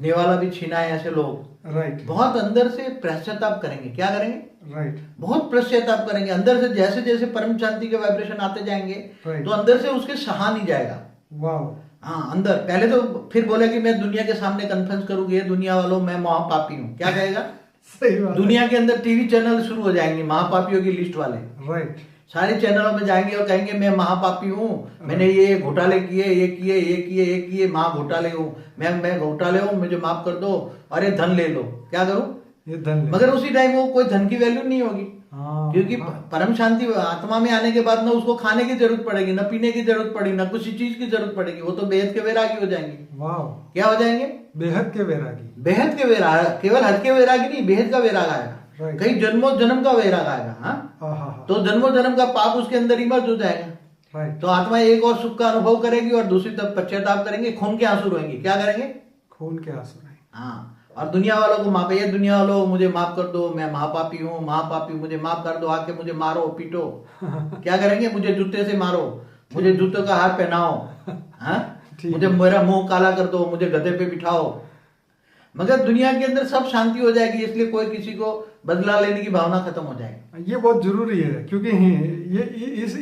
निवाला भी छीना है, ऐसे लोग राइट, बहुत अंदर से पश्चाताप करेंगे। क्या करेंगे? राइट, बहुत पश्चाताप करेंगे अंदर से। जैसे जैसे परम शांति के वाइब्रेशन आते जाएंगे तो अंदर से उसके सहा नहीं जाएगा। वाह, हाँ, अंदर पहले तो फिर बोले कि मैं दुनिया के सामने कन्फेंस करूंगी, दुनिया वालों मैं महापापी हूँ। क्या कहेगा? सही बात। दुनिया के अंदर टीवी चैनल शुरू हो जाएंगे महापापियों की लिस्ट वाले, राइट, सारे चैनलों में जाएंगे और कहेंगे मैं महापापी हूँ, मैंने ये घोटाले किए, ये किए, ये किए, ये किए, महा घोटाले हूँ, मैं घोटाले हूँ, मुझे माफ कर दो, अरे धन ले लो। क्या करूँ? ये धन ले। मगर उसी टाइम वो कोई धन की वैल्यू नहीं होगी। हाँ, क्योंकि परम शांति आत्मा में आने के बाद ना उसको खाने की जरूरत पड़ेगी, ना पीने की जरूरत पड़ेगी, ना किसी चीज की जरूरत पड़ेगी। वो तो बेहद के वैरागी हो जाएंगे। वाह, क्या हो जाएंगे? बेहद के वैरागी। बेहद के वैराग, केवल हद के वैरागी नहीं, बेहद का वैराग आएगा। Right. कई जन्मों जन्म का वैराग आएगा। हाँ, तो जन्मों जन्म का पाप उसके अंदर इमर्ज हो जाएगा। राइट, तो आत्मा एक और सुख का अनुभव करेगी और दूसरी तरफ पश्चाताप करेंगे, खून के आंसू रोएंगे। क्या करेंगे? खून के आंसू रोएंगे। हाँ, और दुनिया वालों को माफ, ये दुनिया वालों मुझे माफ कर दो, मैं महापापी हूँ, महापापी, मुझे माफ कर दो, आके मुझे मारो पीटो। क्या करेंगे? मुझे जूते से मारो, मुझे जूतों का हार पहनाओ, हाँ, मुझे मेरा मुंह काला कर दो, मुझे गधे पे बिठाओ। मगर दुनिया के अंदर सब शांति हो जाएगी, इसलिए कोई किसी को बदला लेने की भावना खत्म हो जाएगी। ये बहुत जरूरी है, क्योंकि ये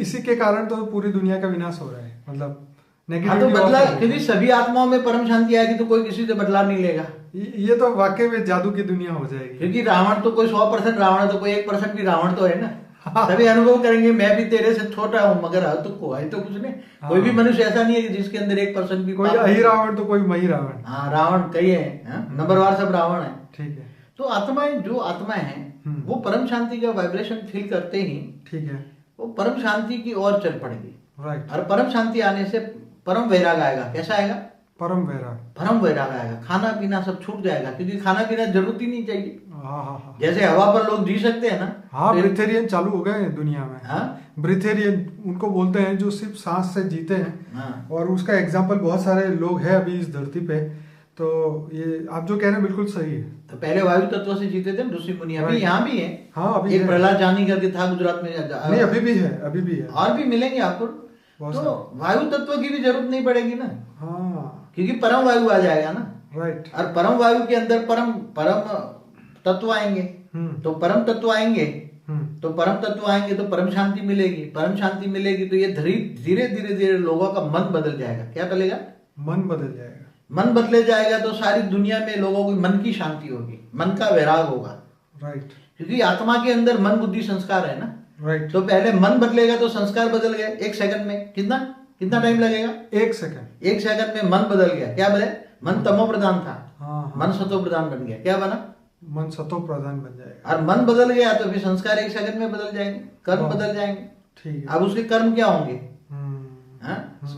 इसी के कारण तो पूरी दुनिया का विनाश हो रहा है। मतलब हाँ, तो बदला, क्योंकि सभी आत्माओं में परम शांति आएगी तो कोई किसी से बदला नहीं लेगा। ये तो वाकई में जादू की दुनिया हो जाएगी। क्योंकि रावण तो कोई 100% रावण है, तो कोई 1% भी रावण तो है ना। सभी अनुभव करेंगे मैं भी तेरे से छोटा हूँ, मगर तो कोई तो कुछ नहीं। कोई भी मनुष्य ऐसा नहीं है कि जिसके अंदर 1% भी कोई अही रावण तो कोई मही रावण। हाँ, रावण कई है, नंबरवार सब रावण है। ठीक है। तो आत्माएं, जो आत्माएं हैं वो परम शांति का वाइब्रेशन फील करते ही, ठीक है, वो परम शांति की ओर चल पड़ेगी। राइट। और परम शांति आने से परम वैराग आएगा। कैसा आएगा? परम वैराग। परम वैराग आएगा। खाना पीना सब छूट जाएगा, क्योंकि खाना पीना जरूरत ही नहीं चाहिए। हाँ। जैसे हवा पर लोग जी सकते हैं ना। हाँ, ब्रीथेरियन चालू हो गए हैं दुनिया में। हाँ, ब्रीथेरियन उनको बोलते हैं, जो सिर्फ सांस से जीते हैं। हाँ। और उसका एग्जाम्पल बहुत सारे लोग हैं अभी इस धरती पे। तो ये आप जो कह रहे हैं बिल्कुल सही है। तो पहले वायु तत्व से जीते थे ऋषि मुनि, अभी यहाँ भी है। हाँ, अभी एक प्रहलाद जानी करके था गुजरात में। नहीं, अभी भी है। और भी मिलेंगे आपको। तो वायु तत्व की भी जरूरत नहीं पड़ेगी ना। हाँ, क्योंकि परम वायु आ जाएगा ना। राइट। और परम वायु के अंदर परम तत्व आएंगे। तो परम तत्व आएंगे, तो परम तत्व आएंगे तो परम शांति मिलेगी। परम शांति मिलेगी तो ये धीरे धीरे लोगों का मन बदल जाएगा। क्या बदलेगा? मन बदल जाएगा। मन बदले जाएगा तो सारी दुनिया में लोगों की मन की शांति होगी, मन का वैराग होगा। राइट। क्योंकि आत्मा के अंदर मन बुद्धि संस्कार है ना। राइट। तो पहले मन बदलेगा तो संस्कार बदल गए। 1 सेकंड में कितना टाइम लगेगा? 1 सेकंड। 1 सेकंड में मन बदल गया। क्या बदले? मन तमो प्रधान था। हाँ। मन सतो प्रधान बन गया। क्या बना? मन सतो प्रधान बन जाएगा। और मन बदल गया तो फिर संस्कार 1 सेकंड में बदल जाएंगे, कर्म बदल जाएंगे। ठीक है। अब उसके कर्म क्या होंगे?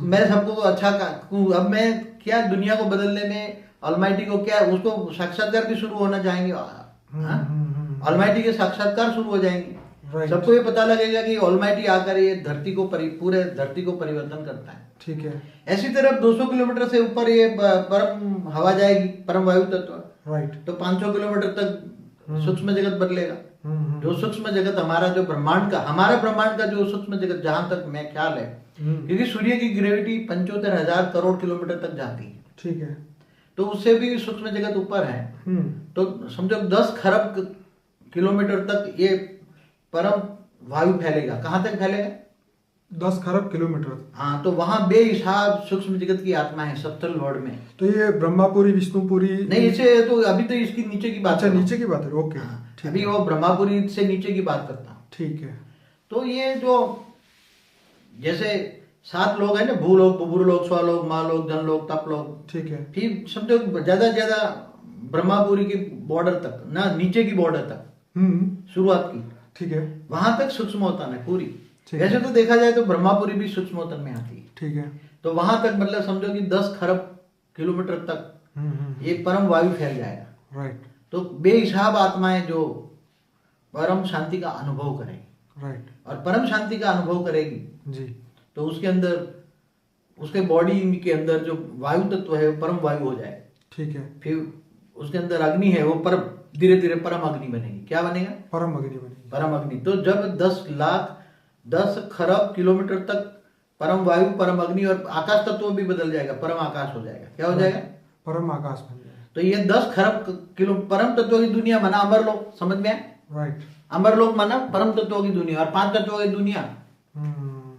मैं सबको अच्छा अब मैं क्या दुनिया को बदलने में ऑलमाइटी को क्या उसको साक्षात्कार भी शुरू होना चाहेंगे। ऑलमाइटी के साक्षात्कार शुरू हो जाएंगे। सबको ये पता लगेगा कि ऑलमाइटी आकर ये धरती को पूरे धरती को परिवर्तन करता है। ठीक है। ऐसी तरफ 200 किलोमीटर से ऊपर ये परम हवा जाएगी, परम वायु तत्व। राइट। तो 500 किलोमीटर तक सूक्ष्म जगत बदलेगा। जो सूक्ष्म जगत हमारा जो ब्रह्मांड का जो सूक्ष्म जगत, जहां तक मैं ख्याल है, क्योंकि सूर्य की ग्रेविटी 75,000 करोड़ किलोमीटर तक जाती है। ठीक है। तो उससे भी सूक्ष्म जगत ऊपर है। तो समझो 10 खरब किलोमीटर तक ये परम वायु फैलेगा। कहां तक फैलेगा? 10 खरब किलोमीटर। हाँ, तो वहां बेहिसाब सूक्ष्म जगत की आत्मा है सप्तल वर्ड में। तो ये ब्रह्मापुरी विष्णुपुरी नहीं, इसे तो अभी तो इसकी नीचे की बात। अच्छा, नीचे की बात है। ओके। अभी वो ब्रह्मापुरी से नीचे की बात करता हूँ। ठीक है। तो ये जो जैसे 7 लोग है ना, भूलोक, बुभुरलोक, स्वलोक, मालोक, जनलोक, तपलोक। ठीक है। फिर समझो ज्यादा ब्रह्मापुरी की बॉर्डर तक ना, नीचे की बॉर्डर तक शुरुआत की। ठीक है। वहां तक सूक्ष्मोतन है पूरी। वैसे तो देखा जाए तो ब्रह्मापुरी भी सूक्ष्मोतन में आती है। ठीक है। तो वहां तक मतलब समझो कि 10 खरब किलोमीटर तक ये परम वायु फैल जाएगा। राइट। तो बेहिसाब आत्माएं जो परम शांति का अनुभव करेगी। राइट। और परम शांति का अनुभव करेगी जी, तो उसके अंदर, उसके बॉडी के अंदर जो वायु तत्व है वो परम वायु हो जाए। ठीक है। फिर उसके अंदर अग्नि है, वो परम धीरे धीरे परम अग्नि बनेगी। क्या बनेगा? परम अग्नि बनेगी। परम अग्नि। तो जब 10 खरब किलोमीटर तक परम वायु, परम अग्नि और आकाश तत्व भी बदल जाएगा, परम आकाश हो जाएगा। क्या हो जाएगा? परम आकाश बन जाएगा। तो ये 10 खरब किलो परम तत्वों की दुनिया माना अमरलोक, समझ में आए? राइट। अमरलोक माना परम तत्वों की दुनिया, और 5 तत्वों की दुनिया,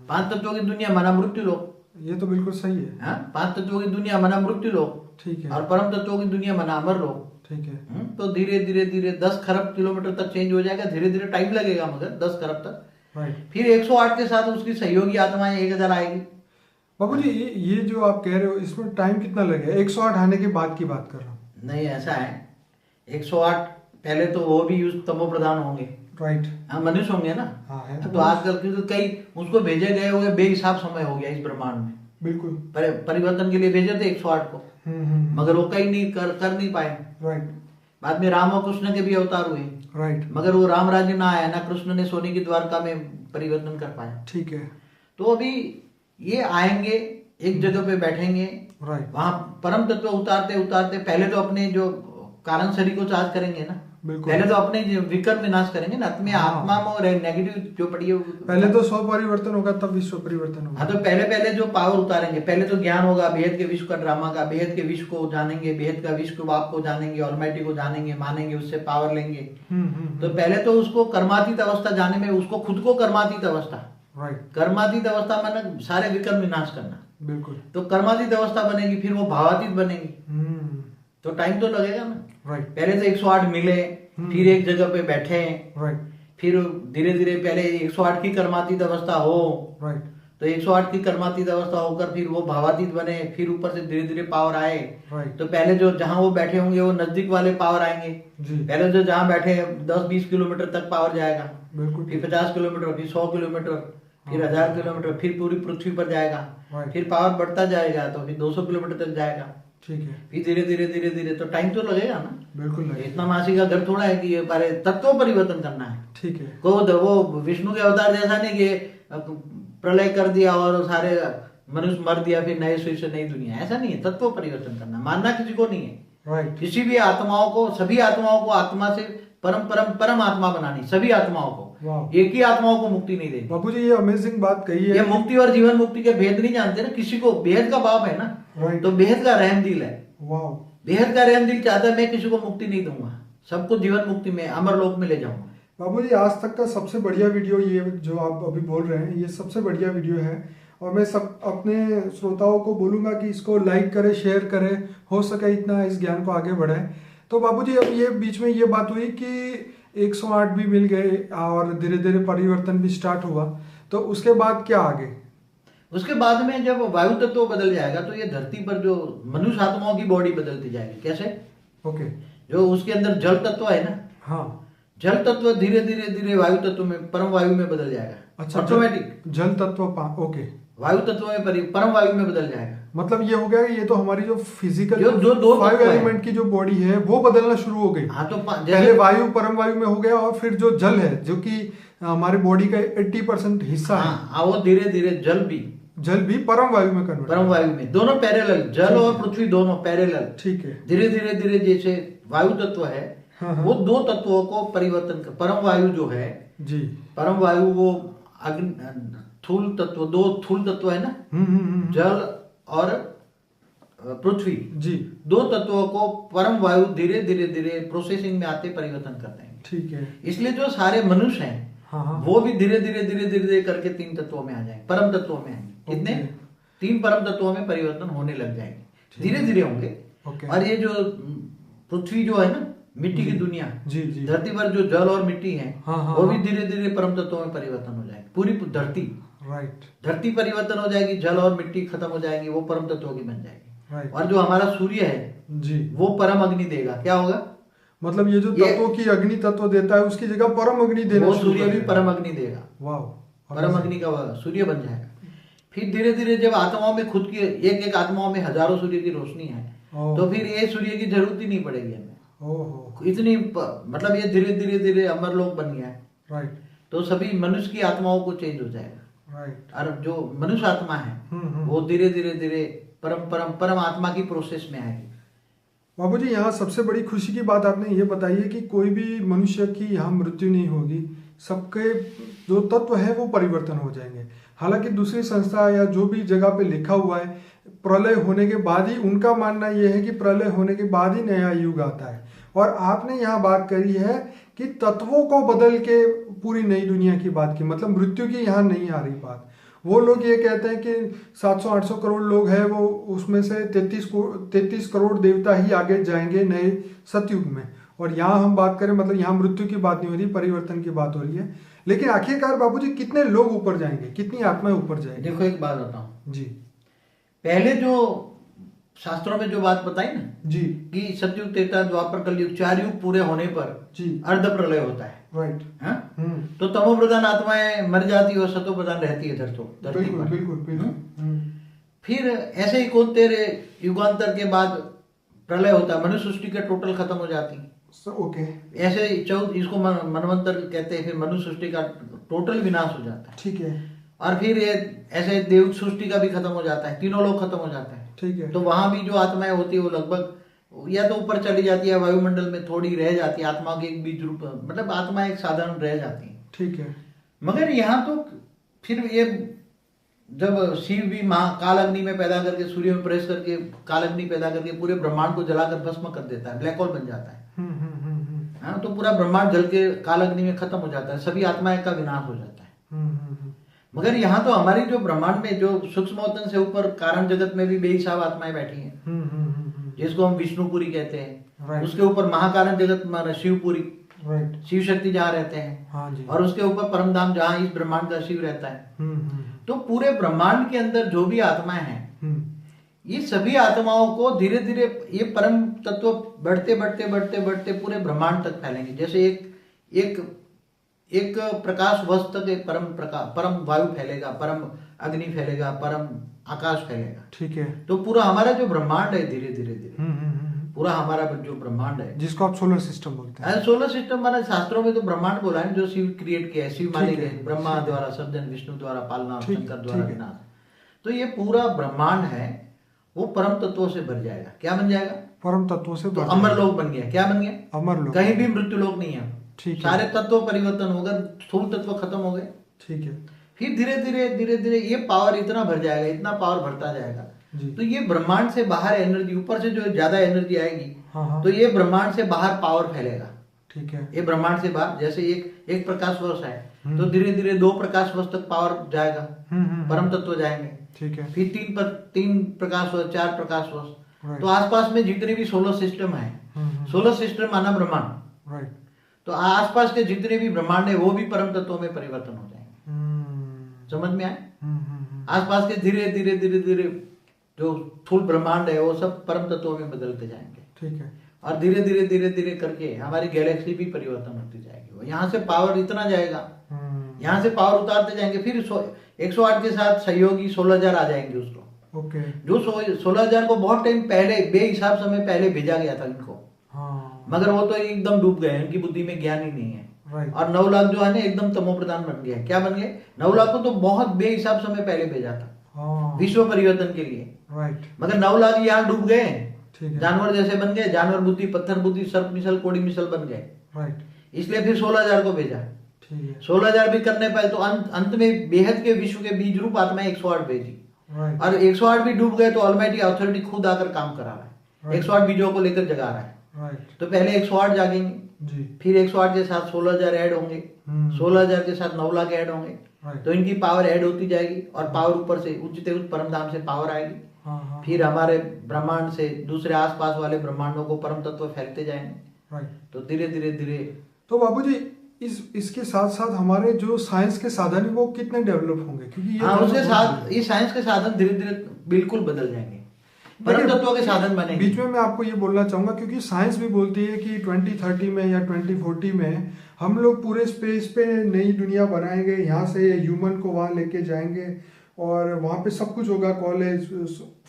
5 तत्वों की दुनिया माना मृत्यु लोक। ये तो बिल्कुल सही है। हाँ, 5 तत्वों की दुनिया माना मृत्यु लोक, ठीक है। और परम तत्वों की दुनिया माना अमर लोक। ठीक है। तो धीरे धीरे धीरे 10 खरब किलोमीटर तक चेंज हो जाएगा, धीरे धीरे टाइम लगेगा मगर 10 खरब तक। राइट। फिर 108 के साथ उसकी सहयोगी आत्माएं 1000 आएगी। बाबूजी ये जो आप कह रहे हो इसमें टाइम कितना लगेगा? 108 आने के बाद की बात कर रहा हूँ। नहीं, ऐसा है 108 पहले तो वो भी यूज तमो प्रधान होंगे। राइट। हाँ, मनुष्य होंगे ना। हाँ है तो आजकल क्योंकि कई उसको भेजे गए हुए बेहिसाब समय हो गया इस ब्रह्मांड में। बिल्कुल। परिवर्तन के लिए भेजे थे 108 को, मगर वो कहीं नहीं कर नहीं पाए। राइट। बाद में राम और कृष्ण के भी अवतार हुए। राइट। मगर वो राम राज्य ना आया, ना कृष्ण ने सोने की द्वारका में परिवर्तन कर पाया। ठीक है। तो अभी ये आएंगे, एक जगह पे बैठेंगे, राइट। वहां परम तत्व उतारते उतारते पहले तो अपने जो कारण शरीर को चार्ज करेंगे ना। बिल्कुल। पहले तो अपने विकर्म विनाश करेंगे ना, अपने हाँ। आत्मा में नेगेटिव जो पड़ी है पहले तो 100 परिवर्तन होगा तब विश्व परिवर्तन होगा। हाँ, तो पहले जो पावर उतारेंगे, पहले तो ज्ञान होगा बेहद के विश्व का ड्रामा का, बेहद के विश्व को जानेंगे, बेहद का विश्व को बाप को जानेंगे, ऑलमाइटी को जानेंगे, मानेंगे, उससे पावर लेंगे। तो पहले तो उसको कर्मातीत अवस्था जाने में, उसको खुद को कर्मातीत अवस्था, राइट। कर्मातीत अवस्था माने सारे विकर्म विनाश करना। बिल्कुल। तो कर्मातीत अवस्था बनेगी, फिर वो भावातीत बनेगी। तो टाइम तो लगेगा ना। राइट। पहले तो 108 मिले, फिर एक जगह पे बैठे, राइट। फिर धीरे धीरे पहले 108 की कर्मातीत अवस्था हो। राइट। तो 108 की कर्मातीत अवस्था होकर फिर वो भावातीत बने, फिर ऊपर से धीरे धीरे पावर आए। राइट। तो पहले जो जहां वो बैठे होंगे वो नजदीक वाले पावर आएंगे जी। पहले जो जहां बैठे 10-20 किलोमीटर तक पावर जाएगा, बिल्कुल। फिर 50 किलोमीटर, फिर 100 किलोमीटर, फिर 1000 किलोमीटर, फिर पूरी पृथ्वी पर जाएगा। राइट। फिर पावर बढ़ता जाएगा तो फिर 200 किलोमीटर तक जाएगा। ठीक है। फिर धीरे धीरे धीरे धीरे तो टाइम तो लगेगा ना। बिल्कुल लगेगा। इतना मासी का घर थोड़ा है कि ये बारे तत्व परिवर्तन करना है। ठीक है। वो विष्णु के अवतार जैसा नहीं कि प्रलय कर दिया और सारे मनुष्य मर दिया फिर नए सिर से नई दुनिया, ऐसा नहीं है। तत्व परिवर्तन करना मानना किसी को नहीं है। राइट। किसी भी आत्माओं को, सभी आत्माओं को आत्मा से परम परम परम आत्मा बनानी, सभी आत्माओं को। वाह। एक ही आत्माओं को मुक्ति नहीं देनी। बाबूजी ये अमेजिंग बात कही है। ये मुक्ति और जीवन मुक्ति के भेद नहीं जानते ना। किसी को बेहद का बाप है ना, राइट। तो बेहद का रहम दिल है। वाह। बेहद का रहम दिल चाहता है मैं किसी को मुक्ति नहीं दूंगा, सबको जीवन मुक्ति में अमरलोक में ले जाऊंगा। बाबूजी आज तक का सबसे बढ़िया वीडियो ये जो आप अभी बोल रहे हैं, ये सबसे बढ़िया वीडियो है। और मैं सब अपने श्रोताओं को बोलूंगा कि इसको लाइक करें, शेयर करें, हो सके इतना इस ज्ञान को आगे बढ़ाएं। तो बाबूजी अब ये बीच में ये बात हुई कि 108 भी मिल गए और धीरे धीरे परिवर्तन भी स्टार्ट हुआ, तो उसके बाद क्या आगे? उसके बाद में जब वायु तत्व बदल जाएगा तो ये धरती पर जो मनुष्य आत्माओं की बॉडी बदलती जाएगी। कैसे? ओके। जो उसके अंदर जल तत्व है ना, हाँ, जल तत्व धीरे धीरे धीरे वायु तत्व में, परम वायु में बदल जाएगा। अच्छा, ऑटोमेटिक जल तत्व ओके, वायु तत्व में परम वायु में बदल जाएगा। मतलब ये हो गया कि ये तो हमारी जो फिजिकल जो दो 5 तत्व एलिमेंट की जो बॉडी है वो बदलना शुरू हो गई। हाँ, तो पहले वायु परम वायु में हो गया और फिर जो जल है जो कि हमारे बॉडी का 80% हिस्सा है, हाँ, वो धीरे धीरे जल भी परम वायु में कन्वर्ट, परम वायु में, दोनों पैरेलल, जल और पृथ्वी दोनों पैरेलल। ठीक है। धीरे धीरे धीरे जैसे वायु तत्व है, हाँ, हाँ। वो 2 तत्वों को परिवर्तन कर, परम वायु जो है जी, परम वायु वो अग्नि थूल तत्व, 2 थूल तत्व है ना, जल और पृथ्वी जी, 2 तत्वों को परम वायु धीरे धीरे धीरे प्रोसेसिंग में आते परिवर्तन करते हैं। ठीक है। इसलिए जो सारे मनुष्य हैं, हाँ, हाँ। वो भी धीरे धीरे धीरे धीरे करके 3 तत्वों में आ जाएंगे, परम तत्वों में आएंगे। कितने? 3 परम तत्वों में परिवर्तन होने लग जाएंगे, धीरे धीरे होंगे। और ये जो पृथ्वी जो है ना, मिट्टी की दुनिया, जी जी, धरती पर जो जल और मिट्टी है, हाँ, हाँ, वो भी धीरे धीरे परम तत्वों में परिवर्तन हो जाएगी। पूरी धरती, राइट, धरती परिवर्तन हो जाएगी, जल और मिट्टी खत्म हो जाएगी, वो परम तत्वों की बन जाएगी। राइट। और जो हमारा सूर्य है जी, वो परम अग्नि देगा। क्या होगा? मतलब ये जो तत्वों की अग्नि तत्व देता है उसकी जगह परम अग्नि देना, वो सूर्य भी परम अग्नि देगा। वाह, परम अग्नि का सूर्य बन जाएगा। फिर धीरे धीरे जब आत्माओं में खुद की एक आत्माओं में हजारों सूर्य की रोशनी है, तो फिर ये सूर्य की जरूरत ही नहीं पड़ेगी हमें। इतनी मतलब ये धीरे धीरे धीरे अमरलोक बन गया है। राइट। तो सभी मनुष्य की आत्माओं को चेंज हो जाएगा। राइट। और जो मनुष्य आत्मा है वो धीरे धीरे धीरे परम आत्मा की प्रोसेस में आएगी। बाबूजी यहाँ सबसे बड़ी खुशी की बात आपने ये बताई है कि कोई भी मनुष्य की यहाँ मृत्यु नहीं होगी, सबके जो तत्व है वो परिवर्तन हो जाएंगे। हालांकि दूसरी संस्था या जो भी जगह पे लिखा हुआ है प्रलय होने के बाद ही, उनका मानना यह है कि प्रलय होने के बाद ही नया युग आता है। और आपने यहाँ बात करी है कि तत्वों को बदल के पूरी नई दुनिया की बात की, मतलब मृत्यु की यहाँ नहीं आ रही बात। वो लोग ये कहते हैं कि 700-800 करोड़ लोग हैं, वो उसमें से 33 करोड़ देवता ही आगे जाएंगे नए सतयुग में। और यहाँ हम बात करें, मतलब यहाँ मृत्यु की बात नहीं हो रही, परिवर्तन की बात हो रही है। लेकिन आखिरकार बाबूजी कितने लोग ऊपर जाएंगे, कितनी आत्माएं ऊपर जाएंगी? देखो एक बात बताऊं जी। पहले जो शास्त्रों में जो बात बताई ना जी कि सतयुग, त्रेता, द्वापर, कलयुग, 4 युग पूरे होने पर जी अर्ध प्रलय होता है। राइट। तो तमो प्रधान आत्माएं मर जाती है और सतो प्रधान रहती है धरती बिल्कुल पर। बिल्कुल बिल्कुल। फिर ऐसे ही 71 युगांतर के बाद प्रलय होता है, मनुष्य सृष्टि का टोटल खत्म हो जाती है। ओके। ऐसे ही 14 इसको मनवंतर कहते हैं, फिर मनुष्य सृष्टि का टोटल विनाश हो जाता है। ठीक है। और फिर ये ऐसे देव सृष्टि का भी खत्म हो जाता है, तीनों लोग खत्म हो जाते हैं। ठीक है। तो वहां भी जो आत्माएं होती है वो लगभग या तो ऊपर चली जाती है, वायुमंडल में थोड़ी रह जाती है, आत्मा के एक बीज रूप, मतलब आत्मा एक साधारण रह जाती है। ठीक है। मगर यहाँ तो फिर ये जब शिव भी काल अग्नि में पैदा करके, सूर्य में प्रवेश करके काल अग्नि पैदा करके पूरे ब्रह्मांड को जलाकर भस्म कर देता है, ब्लैक होल बन जाता है। हाँ, तो पूरा ब्रह्मांड जल के काल अग्नि में खत्म हो जाता है, सभी आत्माएं का विनाश हो जाता है। मगर यहाँ तो हमारी जो ब्रह्मांड में जो सूक्ष्मोतन से ऊपर कारण जगत में भी बेहिसाब आत्माएं बैठी हैं, जिसको हम विष्णुपुरी कहते हैं। उसके ऊपर महाकारण जगत शिवपुरी, शिव शक्ति जहाँ रहते हैं। हाँ जी। और उसके ऊपर परमधाम जहाँ इस ब्रह्मांड का शिव रहता है। तो पूरे ब्रह्मांड के अंदर जो भी आत्माएं हैं, ये सभी आत्माओं को धीरे धीरे ये परम तत्व बढ़ते बढ़ते बढ़ते बढ़ते पूरे ब्रह्मांड तक फैलेंगे। जैसे एक प्रकाश वस्तु तक एक परम वायु फैलेगा, परम अग्नि फैलेगा, परम आकाश फैलेगा। ठीक है। तो पूरा हमारा जो ब्रह्मांड है धीरे धीरे पूरा हमारा जो ब्रह्मांड है, जिसको आप सोलर सिस्टम बोलते हैं। सोलर सिस्टम माना शास्त्रों में तो ब्रह्मांड बोला है, जो शिव क्रिएट किया है, शिव माने गए, ब्रह्मा द्वारा सर्जन, विष्णु द्वारा पालना, शंकर द्वारा विनाश। तो ये पूरा ब्रह्मांड है वो परम तत्वों से भर जाएगा। क्या बन जाएगा? परम तत्वों से। तो अमर लोक बन गया। क्या बन गया? अमर लोक। कहीं भी मृत्यु लोक नहीं है। ठीक है। सारे तत्व परिवर्तन हो गए, स्थूल तत्व खत्म हो गए। ठीक है। फिर धीरे धीरे ये पावर इतना भर जाएगा, इतना पावर भरता जाएगा। तो ये ब्रह्मांड से बाहर एनर्जी, ऊपर से जो ज्यादा एनर्जी आएगी, तो ये ब्रह्मांड से बाहर पावर फैलेगा। ठीक है। ये ब्रह्मांड से बाहर, जैसे एक प्रकाश वर्ष है तो धीरे धीरे 2 प्रकाश वर्ष तक पावर जाएगा, परम तत्व जाएंगे। ठीक है। फिर 3 प्रकाश वर्ष, 4 प्रकाश वर्ष। तो आसपास में जितने भी सोलर सिस्टम है, सोलर सिस्टम माना ब्रह्मांड, राइट। तो आसपास के जितने भी ब्रह्मांड है वो भी परम तत्वों में परिवर्तन हो जाएंगे। समझ में आए? आसपास के धीरे धीरे धीरे धीरे जो स्थूल ब्रह्मांड है वो सब परम तत्वों में बदलते जाएंगे। ठीक है। और धीरे धीरे धीरे धीरे करके हमारी गैलेक्सी भी परिवर्तन होती जाएगी। यहाँ से पावर इतना जाएगा, यहाँ से पावर उतारते जाएंगे। फिर 108 के साथ सहयोगी 16,000 आ जाएंगे उसको। ओके। जो 16,000 को बहुत टाइम पहले बेहिसाब समय पहले भेजा गया था इनको। हाँ। मगर वो तो एकदम डूब गए, उनकी बुद्धि में ज्ञान ही नहीं है। राइट। और 9 लाख जो है ना एकदम तमो प्रधान बन गया। क्या बन गए? 9 लाख को तो बहुत बेहिसाब समय पहले भेजा था। हाँ। विश्व परिवर्तन के लिए। राइट। मगर 9 लाख यहाँ डूब गए, जानवर जैसे बन गए, जानवर बुद्धि, पत्थर बुद्धि, सर्प मिसल, कोड़ी मिसल बन गए। राइट। इसलिए फिर 16,000 को भेजा। 16,000 भी करने पाए तो अंत में बेहद के विश्व के बीज रूप आत्मा 108 भेजी। और 108 भी डूब गए तो ऑलमाइटी अथॉरिटी खुद आकर काम करा रहा है। 108 बीजों को लेकर जगा रहा है। तो पहले 108 जागेंगे जी। फिर 108 के साथ 16,000 ऐड होंगे, 16,000 के साथ 9 लाख ऐड होंगे। तो इनकी पावर ऐड होती जाएगी और पावर ऊपर से उच्चते उच्च परम धाम से पावर आएगी। फिर हमारे ब्रह्मांड से दूसरे आसपास वाले ब्रह्मांडों को परम तत्व फैलते जाएंगे। तो धीरे धीरे धीरे। तो बाबूजी इसके साथ साथ हमारे जो साइंस के साधन है वो कितने डेवलप होंगे? क्योंकि ये उसके साथ ये साइंस के साधन धीरे धीरे बिल्कुल बदल जाएंगे, परम तत्वों के साधन बनेंगे। बीच में मैं आपको ये बोलना चाहूंगा, क्योंकि साइंस भी बोलती है कि 2030 में या 2040 में हम लोग पूरे स्पेस पे नई दुनिया बनाएंगे, यहाँ से ह्यूमन को वहाँ लेके जाएंगे और वहाँ पे सब कुछ होगा, कॉलेज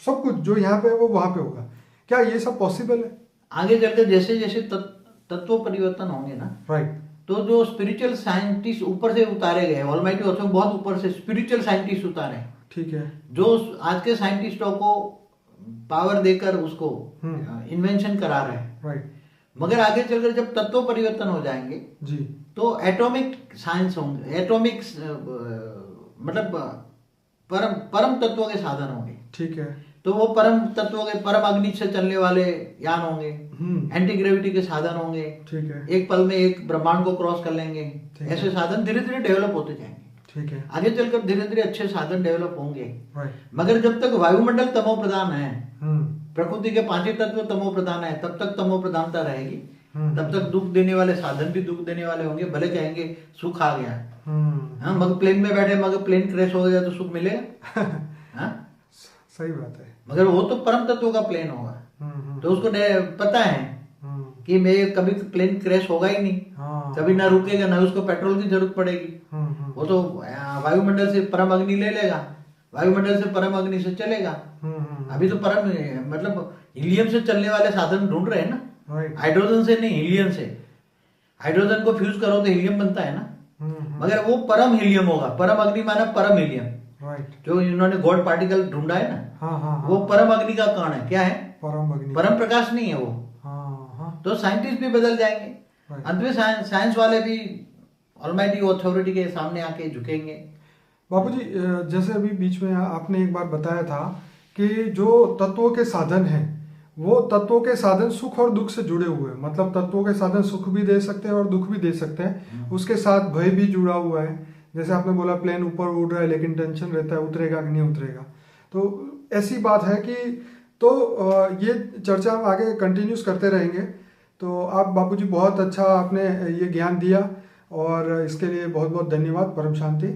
सब कुछ जो यहाँ पे है वो वहाँ पे होगा। क्या ये सब पॉसिबल है? आगे चलकर जैसे जैसे तत्व परिवर्तन होंगे ना, राइट, तो जो स्पिरिचुअल साइंटिस्ट ऊपर से उतारे गए, ऑलमाइटी ऑल्सो बहुत ऊपर से स्पिरिचुअल साइंटिस्ट उतारे, ठीक है, जो आज के साइंटिस्टों को पावर देकर उसको इन्वेंशन करा रहे हैं, राइट। मगर आगे चलकर जब तत्व परिवर्तन हो जाएंगे जी। तो एटॉमिक साइंस होंगे, एटॉमिक मतलब परम परम तत्वों के साधन होंगे। ठीक है। तो वो परम तत्वों के, परम अग्नि से चलने वाले यान होंगे, एंटी ग्रेविटी के साधन होंगे। ठीक है। एक पल में एक ब्रह्मांड को क्रॉस कर लेंगे। ठीक ऐसे है। साधन धीरे धीरे डेवलप होते जाएंगे। ठीक है। आगे चलकर धीरे धीरे अच्छे साधन डेवलप होंगे। राइट। मगर जब तक वायुमंडल तमो प्रधान है, हम्म। प्रकृति के पांचों तत्व तमो प्रधान है, तब तक तमो प्रधानता रहेगी। तब तक दुख देने वाले साधन भी दुख देने वाले होंगे। भले कहेंगे सुख आ गया, हाँ, मगर प्लेन में बैठे मगर प्लेन क्रैश हो गया तो सुख मिलेगा? हाँ, सही बात है। मगर वो तो परम तत्व का प्लेन होगा। तो उसको पता है कि मैं कभी प्लेन क्रैश होगा ही नहीं। हाँ। कभी ना रुकेगा, ना उसको पेट्रोल की जरूरत पड़ेगी। वो तो वायुमंडल से परम अग्नि ले लेगा, वायुमंडल से परम अग्नि से चलेगा। अभी तो परम मतलब हीलियम से चलने वाले साधन ढूंढ रहे हैं ना। हाइड्रोजन से नहीं, हीलियम से। हाइड्रोजन को फ्यूज करो तो हीलियम बनता है ना। मगर वो परम हीलियम होगा। परम अग्नि माना परम हीलियम। जो इन्होंने गॉड पार्टिकल ढूंढा है ना, वो परम अग्नि का कण है। क्या है? परम अग्नि। परम प्रकाश नहीं है वो। तो साइंटिस्ट भी बदल जाएंगे। अंत में साइंस वाले भी ऑलमाइटी अथॉरिटी के सामने आके झुकेंगे। बापूजी, जैसे अभी बीच में आपने एक बार बताया था कि जो तत्वों के साधन हैं वो तत्वों के साधन सुख और दुख से जुड़े हुए हैं। मतलब तत्वों के साधन सुख भी दे सकते हैं और दुख भी दे सकते हैं। उसके साथ भय भी जुड़ा हुआ है। जैसे आपने बोला प्लेन ऊपर उड़ रहा है लेकिन टेंशन रहता है उतरेगा कि नहीं उतरेगा। तो ऐसी बात है कि तो ये चर्चा हम आगे कंटिन्यूस करते रहेंगे। तो आप बापूजी बहुत अच्छा आपने ये ज्ञान दिया और इसके लिए बहुत बहुत धन्यवाद। परम शांति।